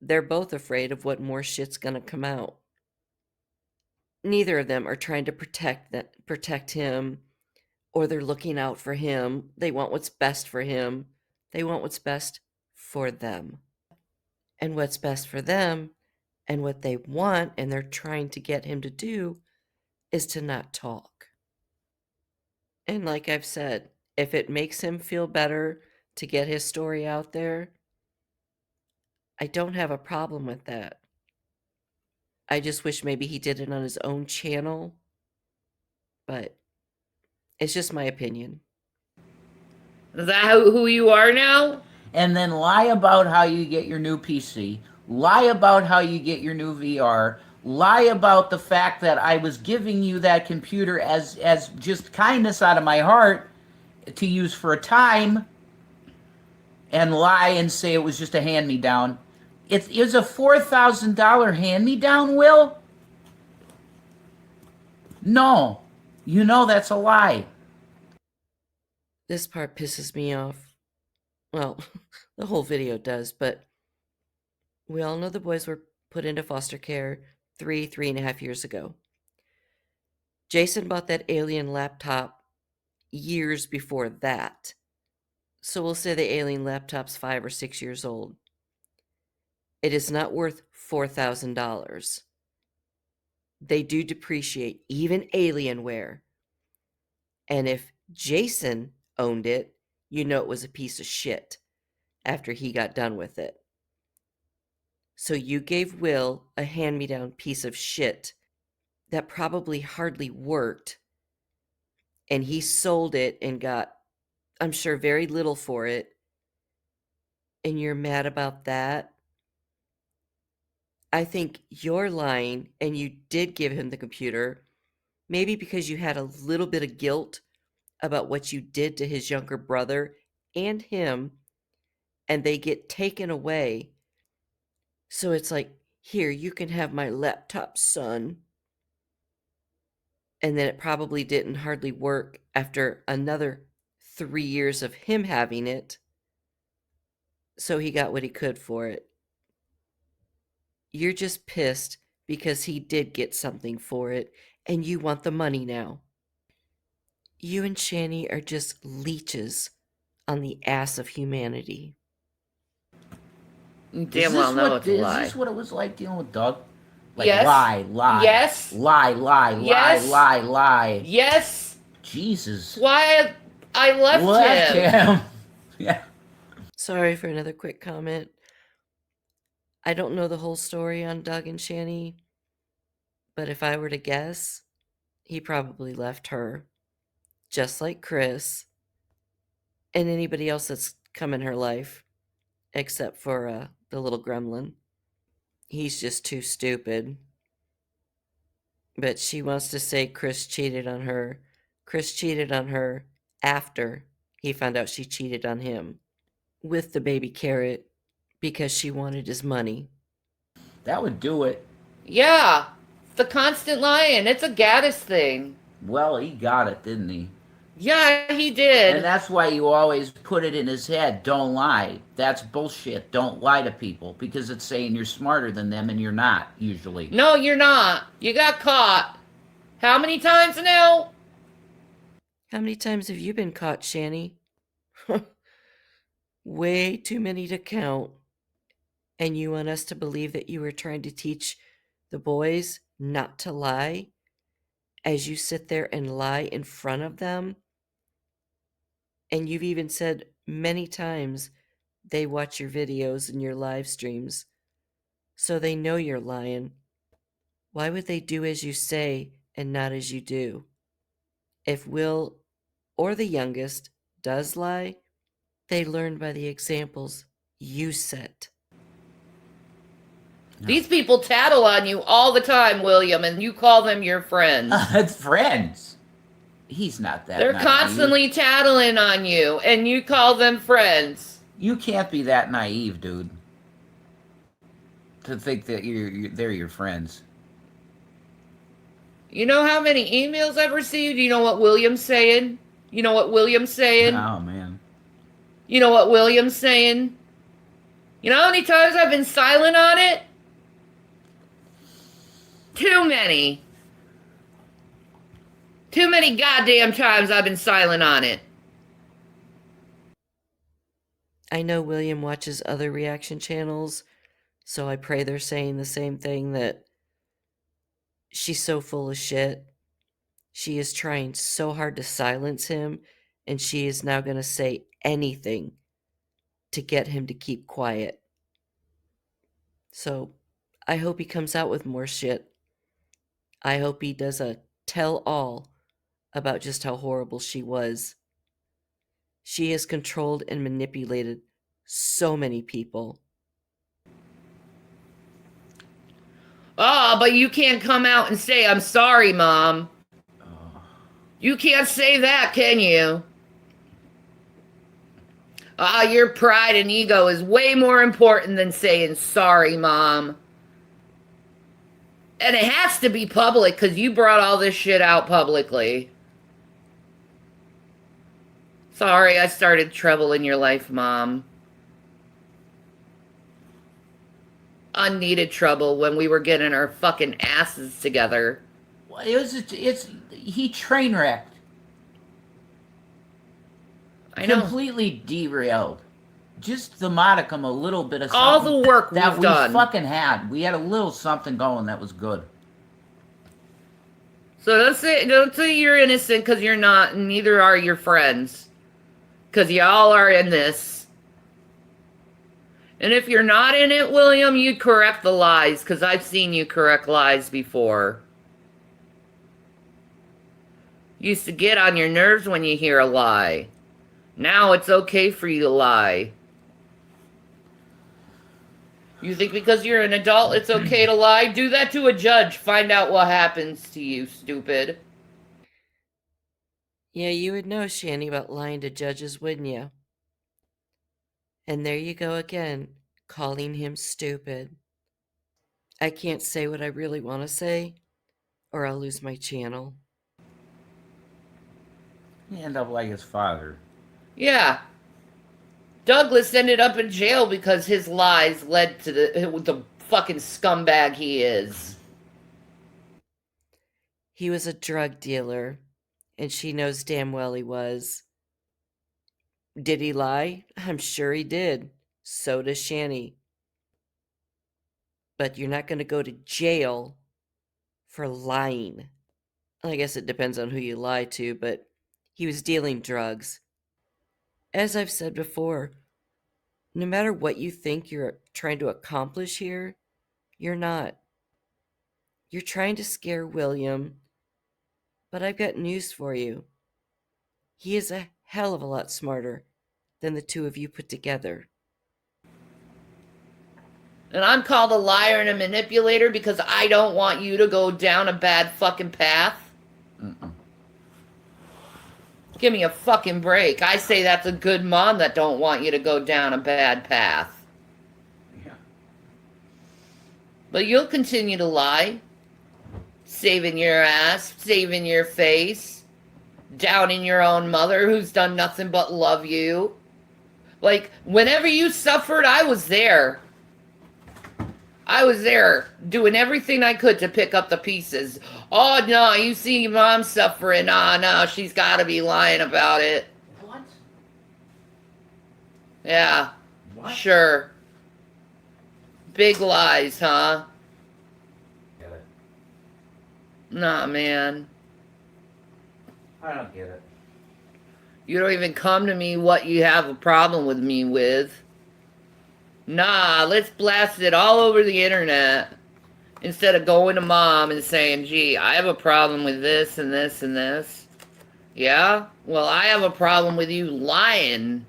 they're both afraid of what more shit's gonna come out. Neither of them are trying to protect him, or they're looking out for him. They want what's best for him. They want what's best for them. And what's best for them and what they want and they're trying to get him to do is to not talk. And like I've said, if it makes him feel better to get his story out there, I don't have a problem with that. I just wish maybe he did it on his own channel, but it's just my opinion. Is that who you are now? And then lie about how you get your new PC. Lie about how you get your new VR. Lie about the fact that I was giving you that computer as just kindness out of my heart to use for a time, and lie and say it was just a hand-me-down. It is a $4,000 hand-me-down, Will? No. You know that's a lie. This part pisses me off. Well, the whole video does, but we all know the boys were put into foster care 3.5 years ago. Jason bought that alien laptop years before that. So we'll say the alien laptop's 5 or 6 years old. It is not worth $4,000. They do depreciate, even Alienware. And if Jason owned it, you know it was a piece of shit after he got done with it. So you gave Will a hand-me-down piece of shit that probably hardly worked, and he sold it and got, I'm sure, very little for it, and you're mad about that? I think you're lying, and you did give him the computer, maybe because you had a little bit of guilt about what you did to his younger brother and him, and they get taken away. So it's like, here, you can have my laptop, son. And then it probably didn't hardly work after another 3 years of him having it. So he got what he could for it. You're just pissed because he did get something for it, and you want the money now. You and Shani are just leeches on the ass of humanity. You damn well know it's a lie. Is this what it was like dealing with Doug? Like, yes. Lie. Yes. Yes. Lie. Yes. Jesus. Why I left him. Yeah. Sorry for another quick comment. I don't know the whole story on Doug and Shani, but if I were to guess, he probably left her, just like Chris and anybody else that's come in her life, except for the little gremlin. He's just too stupid. But she wants to say Chris cheated on her. Chris cheated on her after he found out she cheated on him with the baby carrot because she wanted his money. That would do it. Yeah, the constant lying. It's a Gaddis thing. Well, he got it, didn't he? Yeah, he did. And that's why you always put it in his head, don't lie. That's bullshit. Don't lie to people, because it's saying you're smarter than them and you're not, usually. No, you're not. You got caught. How many times now? How many times have you been caught, Shani? Way too many to count. And you want us to believe that you were trying to teach the boys not to lie as you sit there and lie in front of them? And you've even said many times they watch your videos and your live streams, so they know you're lying. Why would they do as you say and not as you do? If Will or the youngest does lie, they learn by the examples you set. These people tattle on you all the time, William, and you call them your friends. It's friends. He's not that They're naive. constantly tattling on you, and you call them friends. You can't be that naive, dude, to think that they're your friends. You know how many emails I've received? You know what William's saying? You know what William's saying? Oh, man. You know what William's saying? You know how many times I've been silent on it? Too many. Too many goddamn times I've been silent on it. I know William watches other reaction channels, so I pray they're saying the same thing, that she's so full of shit. She is trying so hard to silence him, and she is now going to say anything to get him to keep quiet. So I hope he comes out with more shit. I hope he does a tell all about just how horrible she was. She has controlled and manipulated so many people. Oh, but you can't come out and say, I'm sorry, Mom. You can't say that, can you? Your pride and ego is way more important than saying sorry, Mom. And it has to be public because you brought all this shit out publicly. Sorry, I started trouble in your life, Mom. Unneeded trouble when we were getting our fucking asses together. Well, he train wrecked. I know. Completely derailed. Just the modicum, a little bit of something. All the work that we've we done. fucking had. We had a little something going that was good. So don't say you're innocent because you're not, and neither are your friends. Because y'all are in this. And if you're not in it, William, you correct the lies, because I've seen you correct lies before. Used to get on your nerves when you hear a lie. Now it's okay for you to lie. You think because you're an adult it's okay to lie? Do that to a judge. Find out what happens to you, stupid. Yeah, you would know, Shani, about lying to judges, wouldn't you? And there you go again, calling him stupid. I can't say what I really want to say, or I'll lose my channel. He ended up like his father. Yeah. Douglas ended up in jail because his lies led to the fucking scumbag he is. He was a drug dealer, and she knows damn well he was. Did he lie? I'm sure he did. So does Shani. But you're not going to go to jail for lying. I guess it depends on who you lie to, but he was dealing drugs. As I've said before, No matter what you think you're trying to accomplish here, you're not. You're trying to scare William, but I've got news for you. He is a hell of a lot smarter than the two of you put together. And I'm called a liar and a manipulator because I don't want you to go down a bad fucking path? Give me a fucking break. I say that's a good mom that don't want you to go down a bad path. Yeah. But you'll continue to lie. Saving your ass, saving your face, downing your own mother who's done nothing but love you. Like, whenever you suffered, I was there. I was there doing everything I could to pick up the pieces. Oh, no, you see mom suffering. Oh, no, she's got to be lying about it. What? Yeah, What? sure. Big lies, huh? Get it. Nah, man. I don't get it. You don't even come to me what you have a problem with me with. Nah, let's blast it all over the internet. Instead of going to mom and saying, gee, I have a problem with this and this and this. Yeah? Well, I have a problem with you lying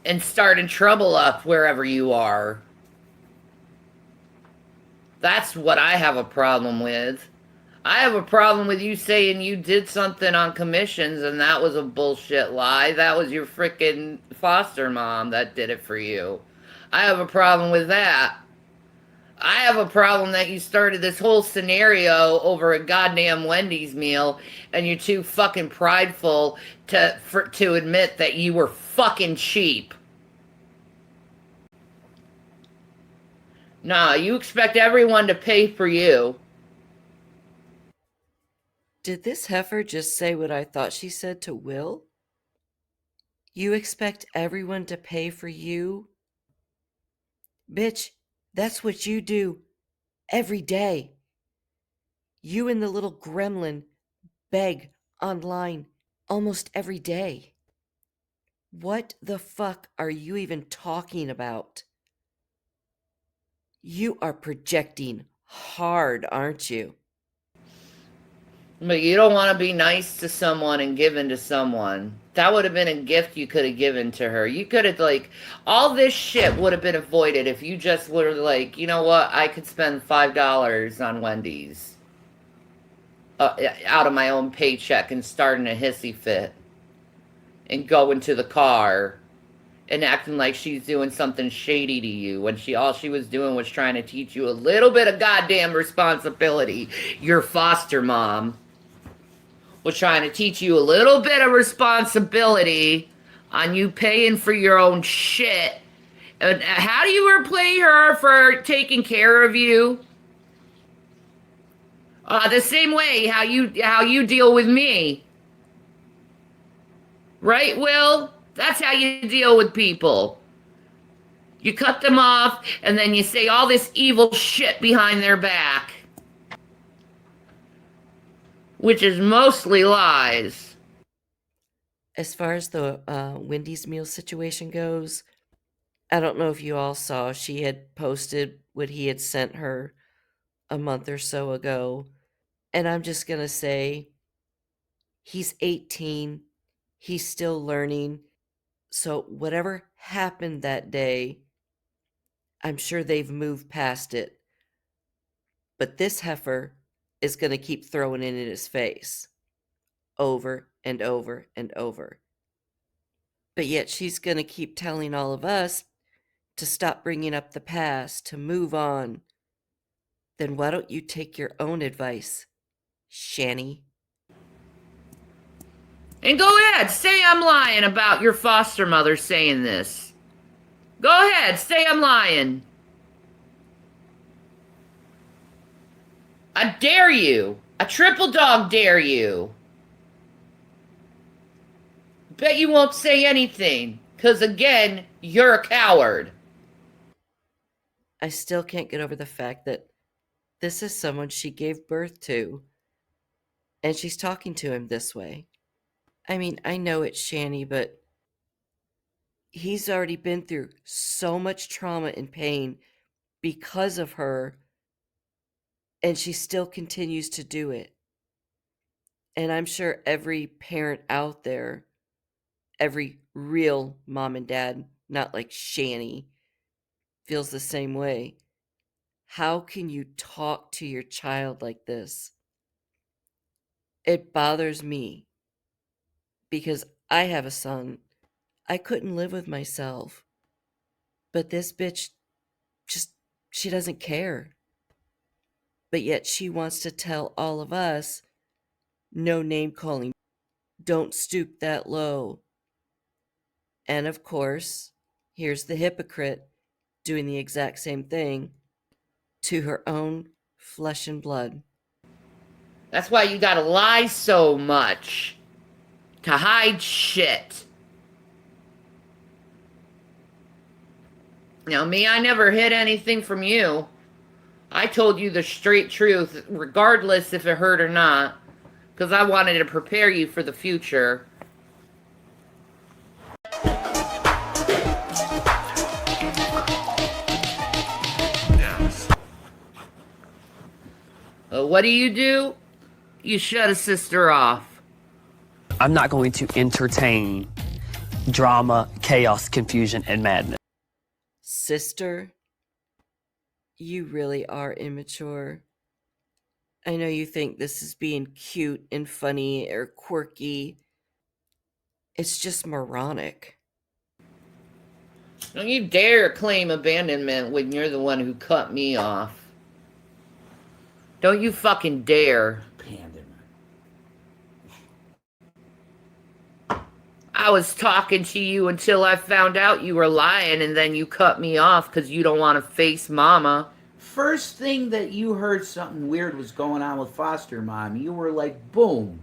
and starting trouble up wherever you are. That's what I have a problem with. I have a problem with you saying you did something on commissions and that was a bullshit lie. That was your frickin' foster mom that did it for you. I have a problem with that. I have a problem that you started this whole scenario over a goddamn Wendy's meal and you're too fucking prideful to admit that you were fucking cheap. Nah, you expect everyone to pay for you. Did this heifer just say what I thought she said to Will? You expect everyone to pay for you? Bitch, that's what you do every day. You and the little gremlin beg online almost every day. What the fuck are you even talking about? You are projecting hard, aren't you? But you don't want to be nice to someone and given to someone. That would have been a gift you could have given to her. You could have, like, all this shit would have been avoided if you just were like, you know what, I could spend $5 on Wendy's out of my own paycheck and starting a hissy fit and go into the car and acting like she's doing something shady to you when all she was doing was trying to teach you a little bit of goddamn responsibility. Your foster mom was trying to teach you a little bit of responsibility on you paying for your own shit. And how do you repay her for taking care of you? The same way how you deal with me. Right, Will? That's how you deal with people. You cut them off, and then you say all this evil shit behind their back. Which is mostly lies. As far as the Wendy's meal situation goes, I don't know if you all saw, she had posted what he had sent her a month or so ago. And I'm just going to say, he's 18. He's still learning. So whatever happened that day, I'm sure they've moved past it. But this heifer is going to keep throwing it in his face over and over and over. But yet she's going to keep telling all of us to stop bringing up the past, to move on. Then why don't you take your own advice, Shanny? And go ahead, say I'm lying about your foster mother saying this. Go ahead, say I'm lying. I dare you. I triple dog dare you. Bet you won't say anything, because again, you're a coward. I still can't get over the fact that this is someone she gave birth to, and she's talking to him this way. I mean, I know it's Shanny, but he's already been through so much trauma and pain because of her, and she still continues to do it. And I'm sure every parent out there, every real mom and dad, not like Shani, feels the same way. How can you talk to your child like this? It bothers me because I have a son. I couldn't live with myself. But this bitch just, she doesn't care. But yet she wants to tell all of us, no name calling, don't stoop that low. And of course, here's the hypocrite doing the exact same thing to her own flesh and blood. That's why you gotta lie so much. To hide shit. Now, me, I never hid anything from you. I told you the straight truth, regardless if it hurt or not, because I wanted to prepare you for the future. What do? You shut a sister off. I'm not going to entertain drama, chaos, confusion, and madness. Sister, you really are immature. I know you think this is being cute and funny or quirky. It's just moronic. Don't you dare claim abandonment when you're the one who cut me off. Don't you fucking dare. Abandonment. I was talking to you until I found out you were lying, and then you cut me off because you don't want to face mama. First thing that you heard something weird was going on with foster mom, you were like, boom,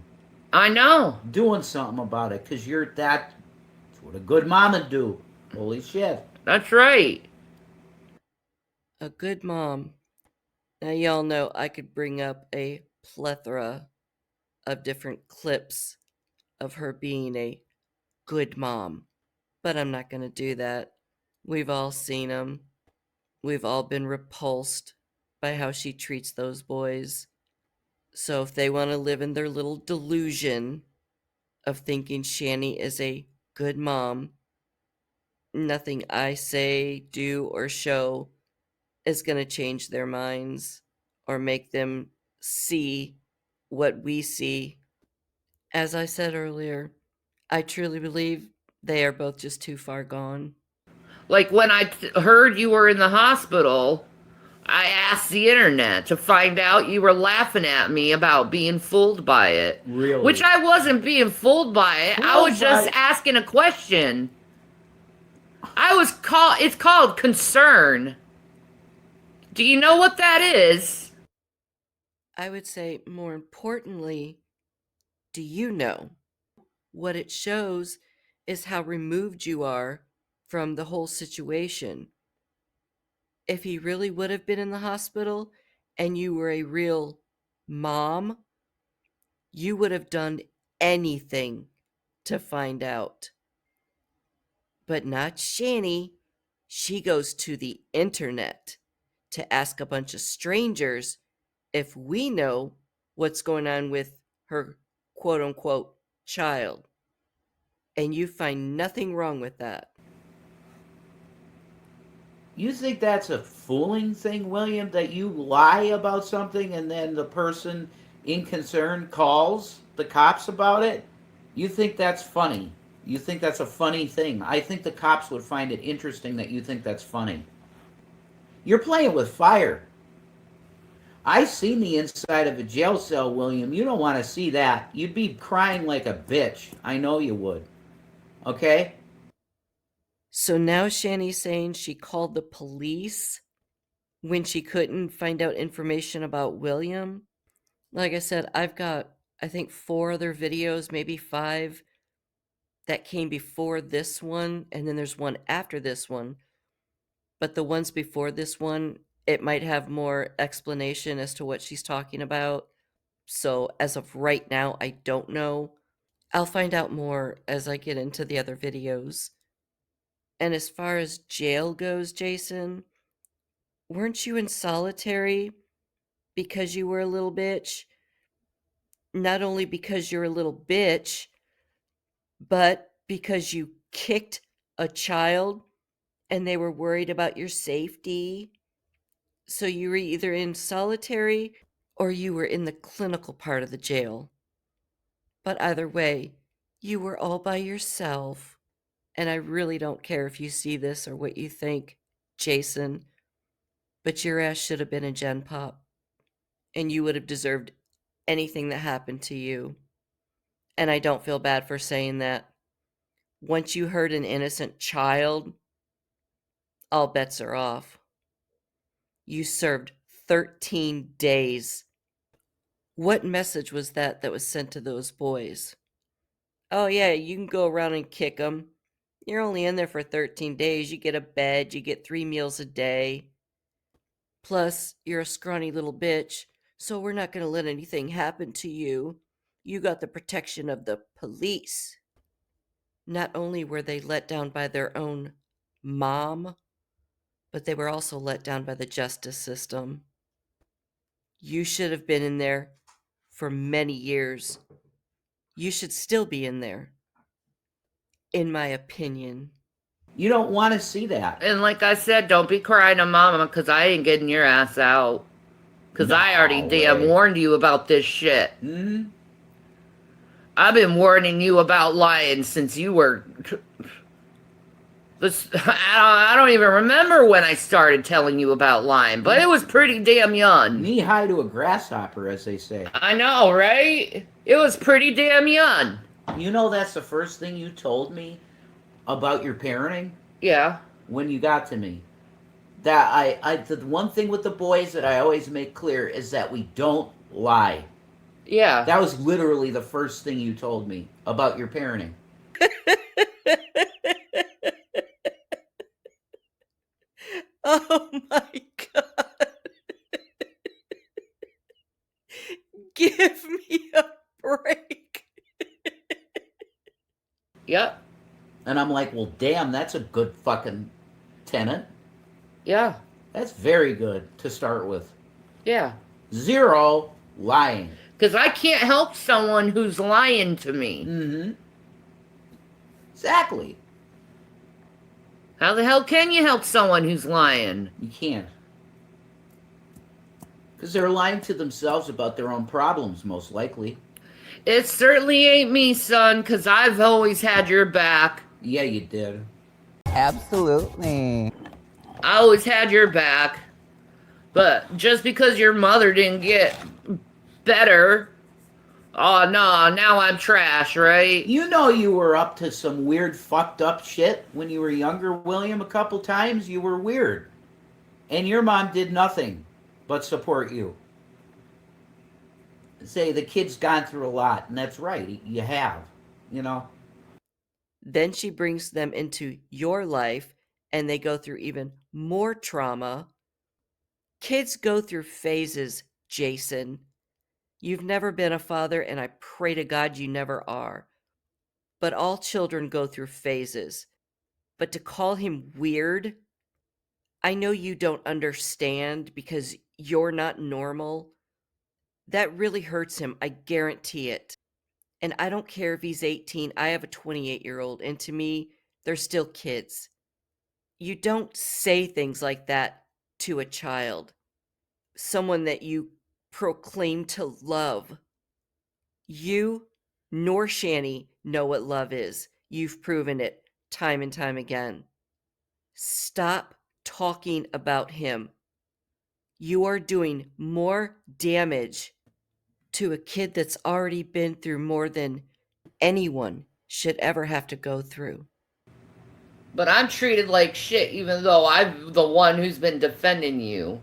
I know. doing something about it, because that's what a good mom would do. Holy shit. That's right. A good mom. Now, y'all know I could bring up a plethora of different clips of her being a good mom, but I'm not going to do that. We've all seen them. We've all been repulsed by how she treats those boys. So if they want to live in their little delusion of thinking Shani is a good mom, nothing I say, do, or show is going to change their minds or make them see what we see. As I said earlier, I truly believe they are both just too far gone. Like when I heard you were in the hospital, I asked the internet to find out you were laughing at me about being fooled by it. Really? Which I wasn't being fooled by it. I was just asking a question. It's called concern. Do you know what that is? I would say, more importantly, do you know? What it shows is how removed you are from the whole situation. If he really would have been in the hospital and you were a real mom, you would have done anything to find out. But not Shani. She goes to the internet to ask a bunch of strangers if we know what's going on with her quote unquote child. And you find nothing wrong with that. You think that's a fooling thing, William, that you lie about something and then the person in concern calls the cops about it? You think that's funny? You think that's a funny thing? I think the cops would find it interesting that you think that's funny. You're playing with fire. I've seen the inside of a jail cell, William. You don't want to see that. You'd be crying like a bitch. I know you would. Okay? So now Shani's saying she called the police when she couldn't find out information about William. Like I said, I've got, I think, 4 other videos, maybe 5, that came before this one, and then there's one after this one. But the ones before this one, it might have more explanation as to what she's talking about. So as of right now, I don't know. I'll find out more as I get into the other videos. And as far as jail goes, Jason, weren't you in solitary because you were a little bitch? Not only because you're a little bitch, but because you kicked a child and they were worried about your safety. So you were either in solitary or you were in the clinical part of the jail. But either way, you were all by yourself. And I really don't care if you see this or what you think, Jason, but your ass should have been in Gen Pop and you would have deserved anything that happened to you. And I don't feel bad for saying that. Once you hurt an innocent child, all bets are off. You served 13 days. What message was that was sent to those boys? Oh, yeah, you can go around and kick them. You're only in there for 13 days. You get a bed, you get 3 meals a day. Plus, you're a scrawny little bitch, so we're not going to let anything happen to you. You got the protection of the police. Not only were they let down by their own mom, but they were also let down by the justice system. You should have been in there for many years. You should still be in there, in my opinion. You don't want to see that. And like I said, don't be crying to mama, because I ain't getting your ass out. Because I already damn warned you about this shit. Mm-hmm. I've been warning you about lying since you were... I don't even remember when I started telling you about lying, but it was pretty damn young. Knee high to a grasshopper, as they say. I know, right? It was pretty damn young. You know that's the first thing you told me about your parenting? Yeah. When you got to me. That the one thing with the boys that I always make clear is that we don't lie. Yeah. That was literally the first thing you told me about your parenting. Oh my God. Give me a break. Yep. And I'm like, well, damn, that's a good fucking tenant. Yeah. That's very good to start with. Yeah. 0 lying. Because I can't help someone who's lying to me. Mm-hmm. Exactly. How the hell can you help someone who's lying? You can't. Because they're lying to themselves about their own problems, most likely. It certainly ain't me, son, because I've always had your back. Yeah, you did. Absolutely. I always had your back. But just because your mother didn't get better, oh no, now I'm trash, right? You know you were up to some weird fucked up shit when you were younger, William, a couple times. You were weird. And your mom did nothing but support you. Say the kid's gone through a lot, and that's right, you have, you know. Then she brings them into your life and they go through even more trauma. Kids go through phases, Jason. You've never been a father, and I pray to God you never are. But all children go through phases. But to call him weird, I know you don't understand because you're not normal. That really hurts him, I guarantee it. And I don't care if he's 18, I have a 28-year-old, and to me, they're still kids. You don't say things like that to a child, someone that you proclaim to love. You nor Shani know what love is. You've proven it time and time again. Stop talking about him. You are doing more damage to a kid that's already been through more than anyone should ever have to go through. But I'm treated like shit even though I'm the one who's been defending you.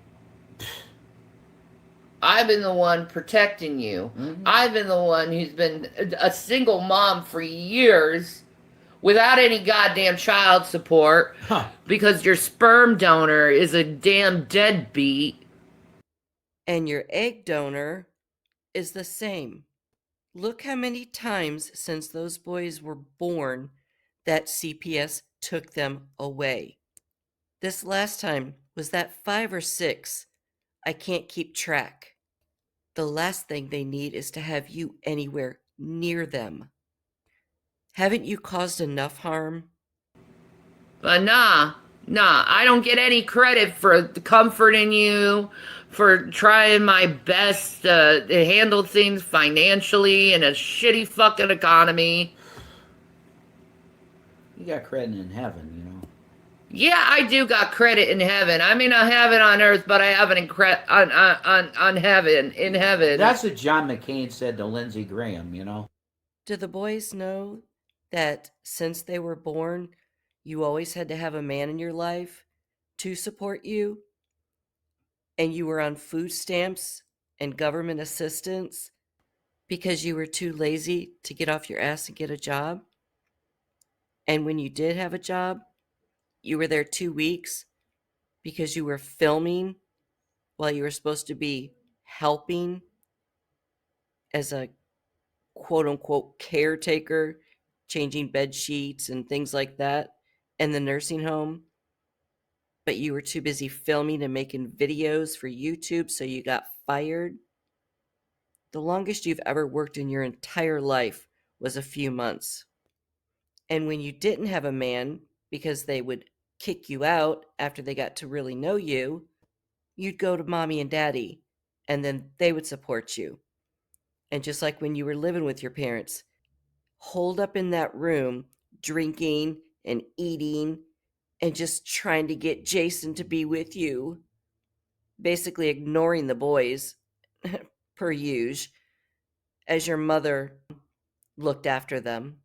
I've been the one protecting you. Mm-hmm. I've been the one who's been a single mom for years without any goddamn child support because your sperm donor is a damn deadbeat. And your egg donor is the same. Look how many times since those boys were born that CPS took them away. This last time was that 5 or 6. I can't keep track. The last thing they need is to have you anywhere near them. Haven't you caused enough harm? But nah, I don't get any credit for comforting you, for trying my best to handle things financially in a shitty fucking economy. You got credit in heaven, you know. Yeah, I do got credit in heaven. I mean, I have it on earth, but I have it on heaven, in heaven. That's what John McCain said to Lindsey Graham, you know. Do the boys know that since they were born, you always had to have a man in your life to support you? And you were on food stamps and government assistance because you were too lazy to get off your ass and get a job? And when you did have a job, you were there 2 weeks because you were filming while you were supposed to be helping as a quote unquote caretaker, changing bed sheets and things like that in the nursing home. But you were too busy filming and making videos for YouTube, so you got fired. The longest you've ever worked in your entire life was a few months. And when you didn't have a man, because they would kick you out after they got to really know you, you'd go to mommy and daddy, and then they would support you. And just like when you were living with your parents, holed up in that room, drinking and eating and just trying to get Jason to be with you, basically ignoring the boys, per usual, as your mother looked after them.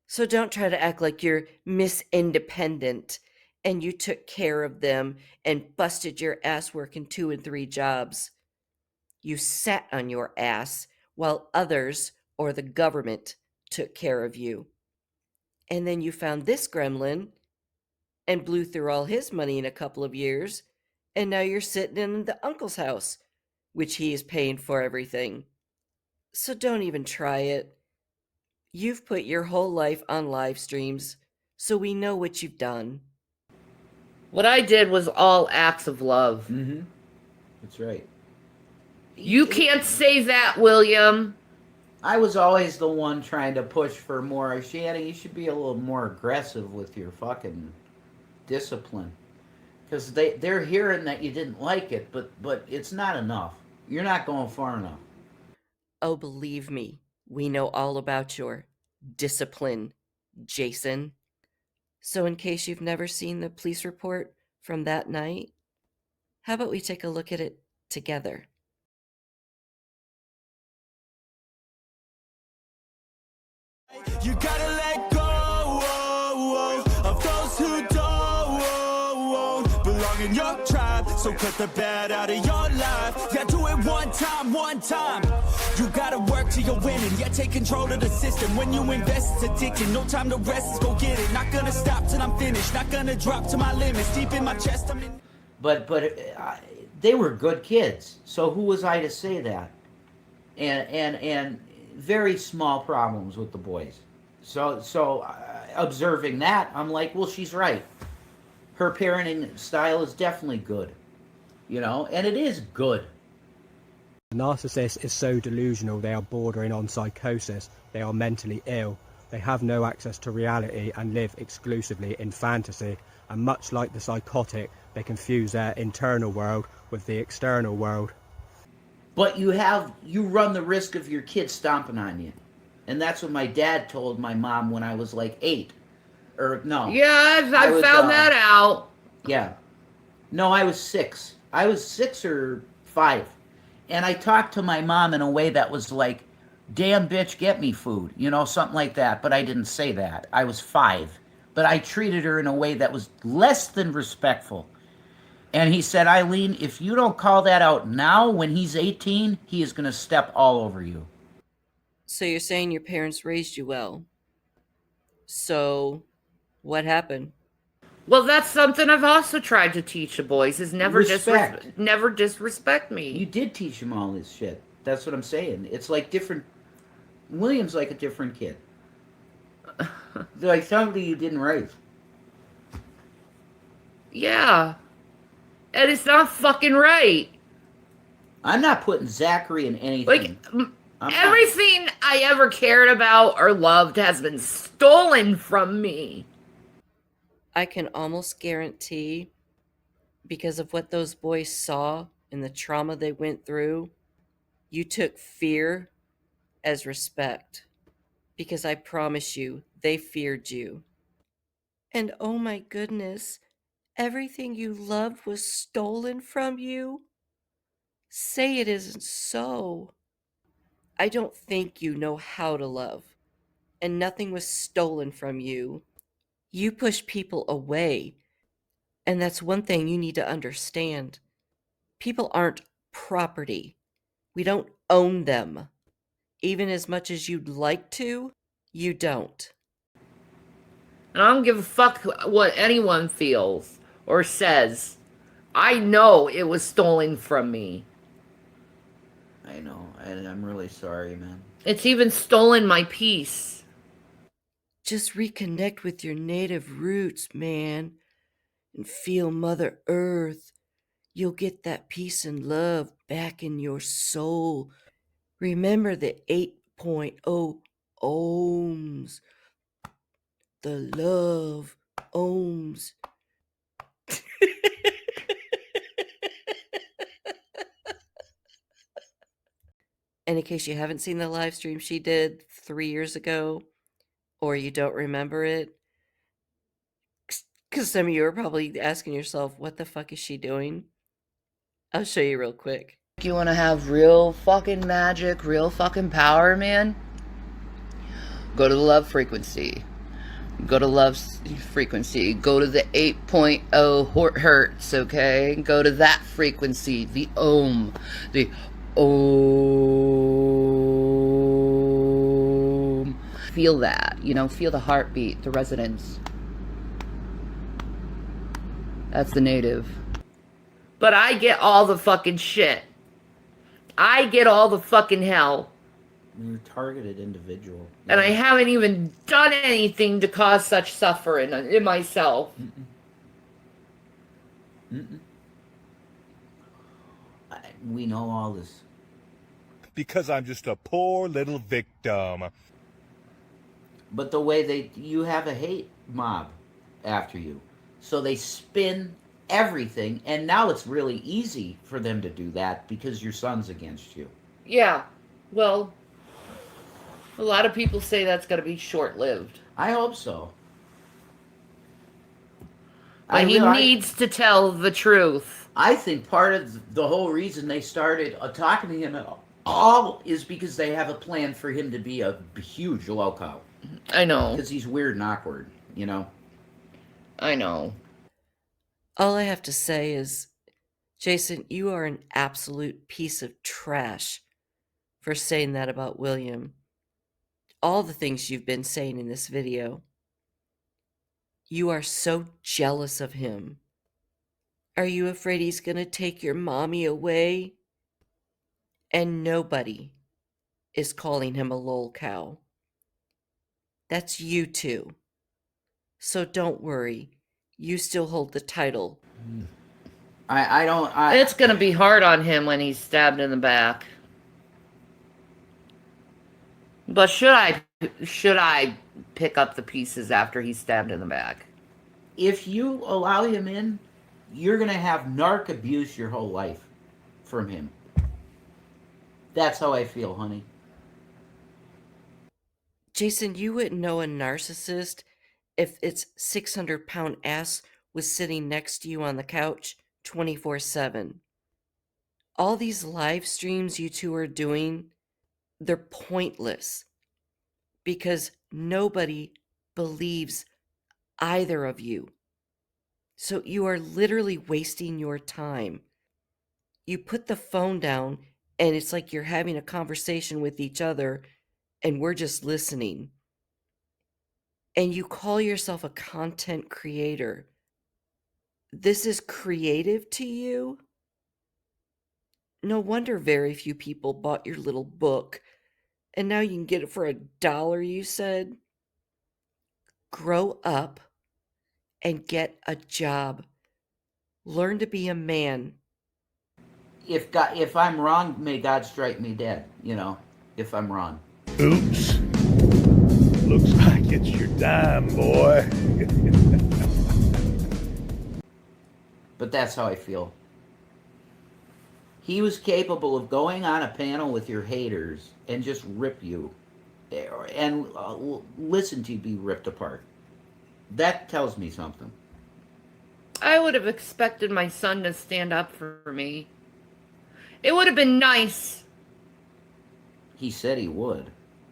So don't try to act like you're Miss Independent and you took care of them and busted your ass working 2 and 3 jobs. You sat on your ass while others or the government took care of you. And then you found this gremlin and blew through all his money in a couple of years, and now you're sitting in the uncle's house, which he is paying for everything. So don't even try it. You've put your whole life on live streams, so we know what you've done. What I did was all acts of love. Mm-hmm. That's right. You can't say that, William. I was always the one trying to push for more. Shanny, you should be a little more aggressive with your fucking discipline. Because they're hearing that you didn't like it, but it's not enough. You're not going far enough. Oh, believe me, we know all about your discipline, Jason. So in case you've never seen the police report from that night, how about we take a look at it together? You gotta let go of those who don't belong in your tribe. So cut the bad out of your life. Yeah, do it one time. You gotta work till you're winning. Yeah, take control of the system. When you invest, it's addicting. No time to rest, let's go get it. Not gonna stop till I'm finished. Not gonna drop to my limits. Deep in my chest, I'm in. But they were good kids. So who was I to say that? And very small problems with the boys. So observing that, I'm like, well, she's right. Her parenting style is definitely good, you know, and it is good. The narcissist is so delusional they are bordering on psychosis. They are mentally ill. They have no access to reality and live exclusively in fantasy. And much like the psychotic, they confuse their internal world with the external world. But you run the risk of your kid stomping on you. And that's what my dad told my mom when I was like 8. Or no. Yeah, I found that out. Yeah. No, I was 6. I was 6 or 5. And I talked to my mom in a way that was like, damn bitch, get me food. You know, something like that. But I didn't say that. I was 5. But I treated her in a way that was less than respectful. And he said, Eileen, if you don't call that out now, when he's 18, he is going to step all over you. So you're saying your parents raised you well. So what happened? Well, that's something I've also tried to teach the boys, is never disrespect me. You did teach them all this shit. That's what I'm saying. It's like different. William's like a different kid. Like somebody you didn't raise. Yeah. And it's not fucking right. I'm not putting Zachary in anything. Like, I'm not. everything I ever cared about or loved has been stolen from me. I can almost guarantee, because of what those boys saw and the trauma they went through, you took fear as respect. Because I promise you, they feared you. And oh my goodness, everything you loved was stolen from you? Say it isn't so. I don't think you know how to love, and nothing was stolen from you. You push people away, and that's one thing you need to understand. People aren't property. We don't own them. Even as much as you'd like to, you don't. And I don't give a fuck what anyone feels or says. I know it was stolen from me. I know, and I'm really sorry, man. It's even stolen my peace. Just reconnect with your native roots, man, and feel Mother Earth. You'll get that peace and love back in your soul. Remember the 8.0 ohms, the love ohms. And in case you haven't seen the live stream she did 3 years ago, or you don't remember it, because some of you are probably asking yourself, what the fuck is she doing? I'll show you real quick. You want to have real fucking magic, real fucking power, man? Go to the love frequency. Go to love frequency. Go to the 8.0 hertz, okay? Go to that frequency, the ohm. The ohm. Feel that, feel the heartbeat, the resonance. That's the native. But I get all the fucking shit. I get all the fucking hell. You're a targeted individual. And I haven't even done anything to cause such suffering in myself. We know all this. Because I'm just a poor little victim. But the way you have a hate mob after you. So they spin everything, and now it's really easy for them to do that because your son's against you. Yeah, well, a lot of people say that's going to be short-lived. I hope so. But he needs to tell the truth. I think part of the whole reason they started talking to him at all is because they have a plan for him to be a huge loco. I know. Because he's weird and awkward, I know. All I have to say is, Jason, you are an absolute piece of trash for saying that about William. All the things you've been saying in this video. You are so jealous of him. Are you afraid he's going to take your mommy away? And nobody is calling him a lol cow. That's you two. So don't worry. You still hold the title. I don't... It's going to be hard on him when he's stabbed in the back. But should I pick up the pieces after he's stabbed in the back? If you allow him in, you're going to have narc abuse your whole life from him. That's how I feel, honey. Jason, you wouldn't know a narcissist if its 600-pound ass was sitting next to you on the couch 24/7. All these live streams you two are doing, they're pointless because nobody believes either of you. So you are literally wasting your time. You put the phone down and it's like you're having a conversation with each other and we're just listening. And you call yourself a content creator. This is creative to you? No wonder very few people bought your little book. And now you can get it for $1, you said? Grow up and get a job. Learn to be a man. If I'm wrong, may God strike me dead. If I'm wrong. Oops. Looks like it's your time, boy. But that's how I feel. He was capable of going on a panel with your haters and just rip you, and listen to you be ripped apart. That tells me something. I would have expected my son to stand up for me. It would have been nice. He said he would.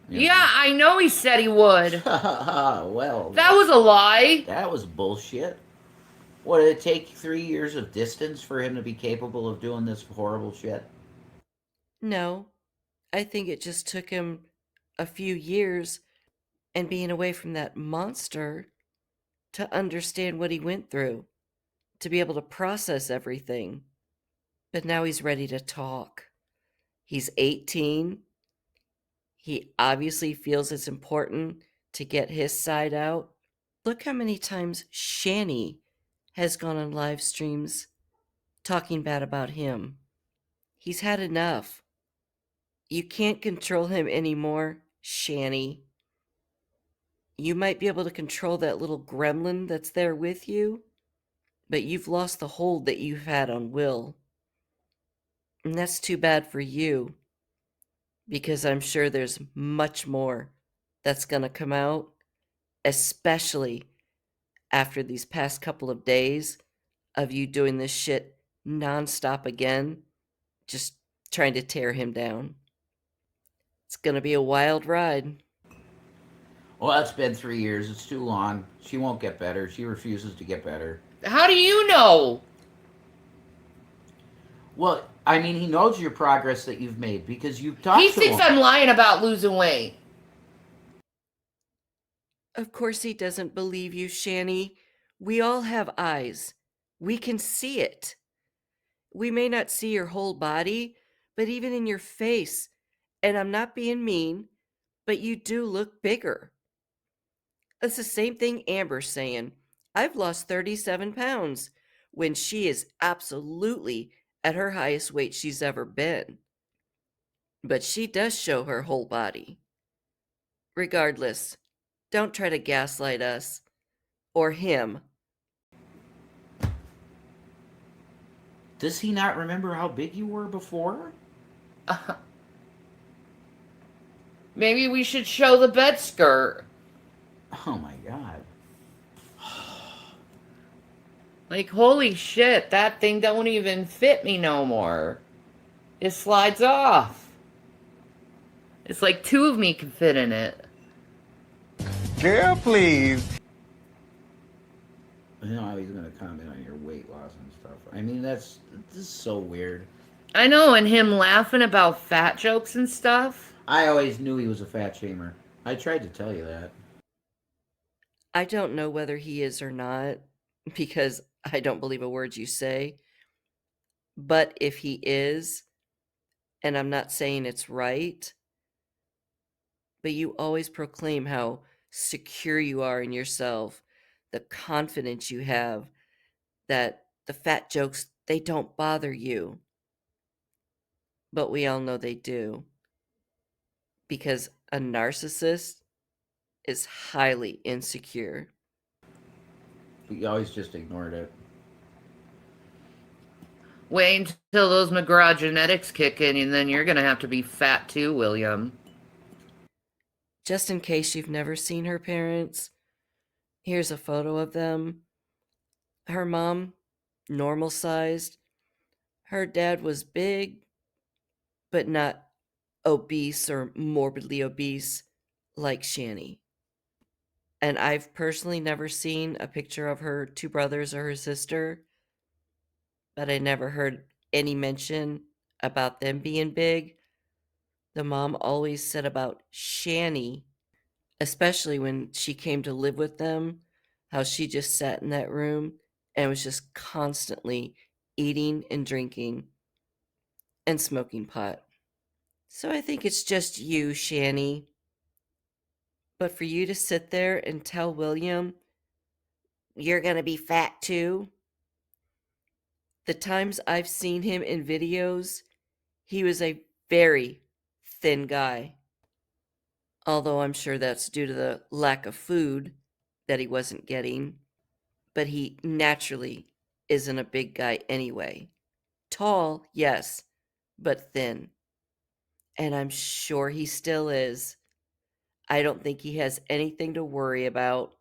Yeah, I know he said he would. Well, That was a lie. that was bullshit. What, did it take 3 years of distance for him to be capable of doing this horrible shit? No, I think it just took him a few years and being away from that monster to understand what he went through, to be able to process everything. But now he's ready to talk. He's 18. He obviously feels it's important to get his side out. Look how many times Shani has gone on live streams talking bad about him. He's had enough. You can't control him anymore, Shani. You might be able to control that little gremlin that's there with you, but you've lost the hold that you've had on Will. And that's too bad for you, because I'm sure there's much more that's going to come out, especially after these past couple of days of you doing this shit nonstop again, just trying to tear him down. It's going to be a wild ride. Well, it's been 3 years. It's too long. She won't get better. She refuses to get better. How do you know? Well, I mean, he knows your progress that you've made because you've talked He to thinks him. I'm lying about losing weight. Of course he doesn't believe you, Shani. We all have eyes. We can see it. We may not see your whole body, but even in your face, and I'm not being mean, but you do look bigger. It's the same thing Amber's saying. I've lost 37 pounds when she is absolutely at her highest weight she's ever been. But she does show her whole body. Regardless, don't try to gaslight us or him. Does he not remember how big you were before? Maybe we should show the bed skirt. Oh my god. Like, holy shit, that thing don't even fit me no more. It slides off. It's like 2 of me can fit in it. Girl, please. You know how he's going to comment on your weight loss and stuff. I mean, this is so weird. I know, and him laughing about fat jokes and stuff. I always knew he was a fat shamer. I tried to tell you that. I don't know whether he is or not, because I don't believe a word you say. But if he is, and I'm not saying it's right, but you always proclaim how secure you are in yourself, the confidence you have, that the fat jokes, they don't bother you. But we all know they do. Because a narcissist is highly insecure. But you always just ignored it. Wait until those McGraw genetics kick in, and then you're gonna have to be fat too, William. Just in case you've never seen her parents, here's a photo of them. Her mom, normal sized. Her dad was big, but not obese or morbidly obese like Shani. And I've personally never seen a picture of her 2 brothers or her sister, but I never heard any mention about them being big. The mom always said about Shani, especially when she came to live with them, how she just sat in that room and was just constantly eating and drinking and smoking pot. So I think it's just you, Shani. But for you to sit there and tell William, you're going to be fat too, The times I've seen him in videos, he was a very thin guy. Although I'm sure that's due to the lack of food that he wasn't getting. But he naturally isn't a big guy anyway. Tall, yes, but thin. And I'm sure he still is. I don't think he has anything to worry about.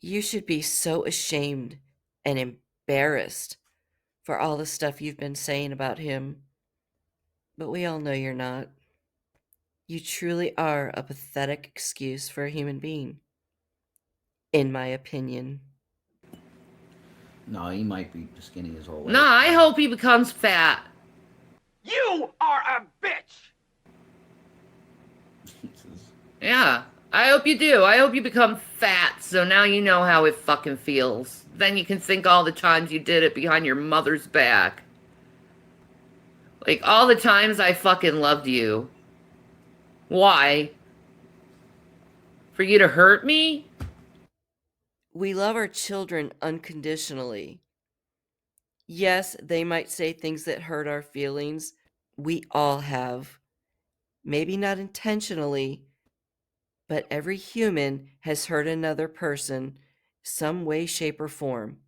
You should be so ashamed and embarrassed for all the stuff you've been saying about him. But we all know you're not. You truly are a pathetic excuse for a human being, in my opinion. No, he might be skinny as always. No, I hope he becomes fat. You are a bitch! Yeah, I hope you do. I hope you become fat, so now you know how it fucking feels. Then you can think all the times you did it behind your mother's back. Like, all the times I fucking loved you. Why? For you to hurt me? We love our children unconditionally. Yes, they might say things that hurt our feelings. We all have. Maybe not intentionally, but every human has hurt another person some way, shape, or form.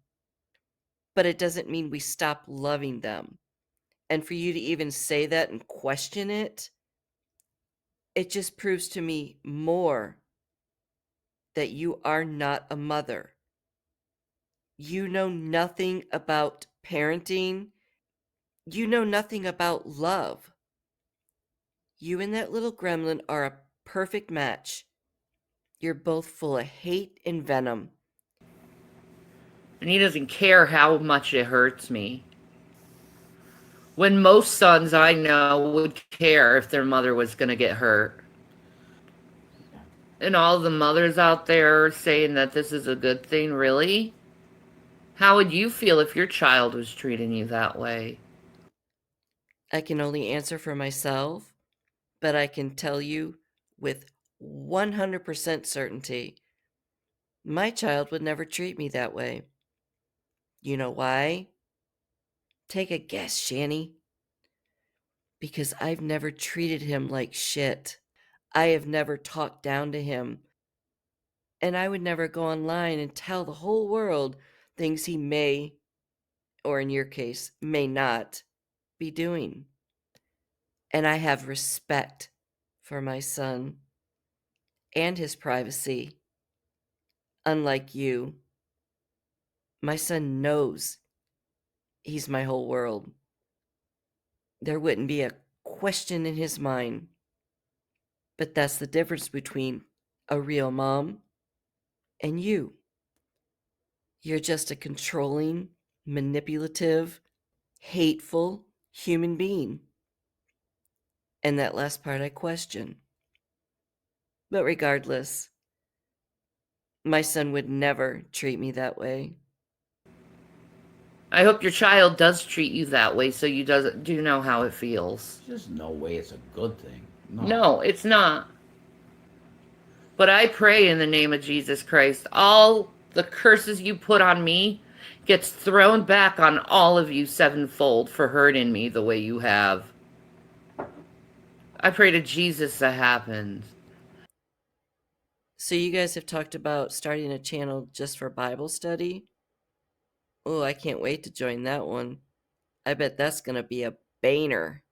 But it doesn't mean we stop loving them. And for you to even say that and question it, it just proves to me more that you are not a mother. You know nothing about parenting. You know nothing about love. You and that little gremlin are a perfect match. You're both full of hate and venom. And he doesn't care how much it hurts me. When most sons I know would care if their mother was going to get hurt. And all the mothers out there saying that this is a good thing, really? How would you feel if your child was treating you that way? I can only answer for myself, but I can tell you with 100% certainty, my child would never treat me that way. You know why? Take a guess, Shanny. Because I've never treated him like shit. I have never talked down to him. And I would never go online and tell the whole world things he may, or in your case, may not be doing. And I have respect for my son and his privacy. Unlike you, my son knows he's my whole world. There wouldn't be a question in his mind. But that's the difference between a real mom and you. You're just a controlling, manipulative, hateful human being. And that last part I question. But regardless, my son would never treat me that way. I hope your child does treat you that way so you do know how it feels. There's no way it's a good thing. No, it's not. But I pray in the name of Jesus Christ, all the curses you put on me gets thrown back on all of you sevenfold for hurting me the way you have. I pray to Jesus that happens. So you guys have talked about starting a channel just for Bible study? Oh, I can't wait to join that one. I bet that's going to be a banner.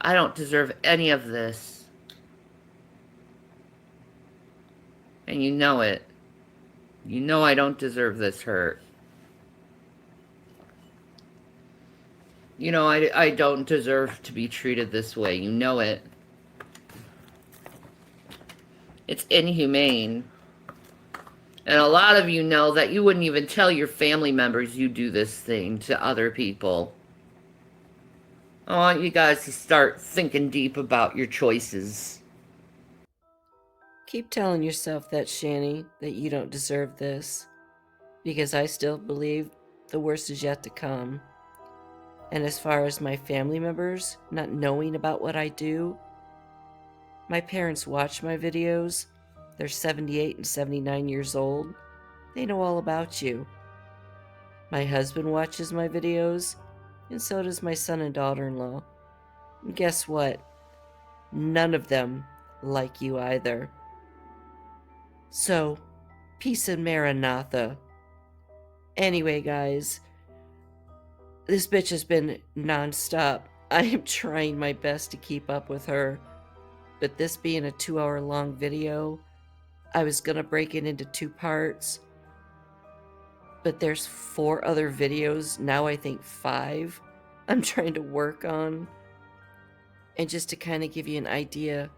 I don't deserve any of this. And you know it. You know I don't deserve this hurt. You know I don't deserve to be treated this way. You know it. It's inhumane. And a lot of you know that you wouldn't even tell your family members you do this thing to other people. I want you guys to start thinking deep about your choices. Keep telling yourself that, Shanny, that you don't deserve this. Because I still believe the worst is yet to come. And as far as my family members not knowing about what I do, my parents watch my videos They're 78 and 79 years old. They know all about you. My husband watches my videos, and so does my son and daughter-in-law. And guess what? None of them like you either. So, peace and Maranatha. Anyway, guys, this bitch has been nonstop. I am trying my best to keep up with her, but this being a 2-hour long video, I was gonna break it into 2 parts, but there's 4 other videos, now I think 5, I'm trying to work on. And just to kind of give you an idea,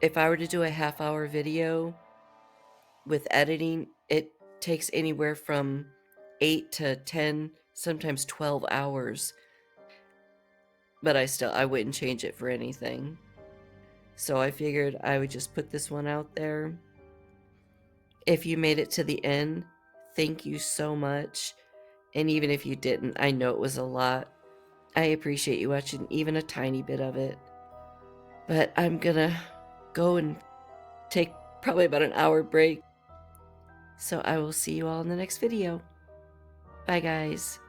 if I were to do a half-hour video with editing, it takes anywhere from 8 to 10, sometimes 12 hours. But I wouldn't change it for anything. So I figured I would just put this one out there. If you made it to the end, thank you so much. And even if you didn't, I know it was a lot. I appreciate you watching even a tiny bit of it. But I'm gonna go and take probably about an hour break. So I will see you all in the next video. Bye, guys.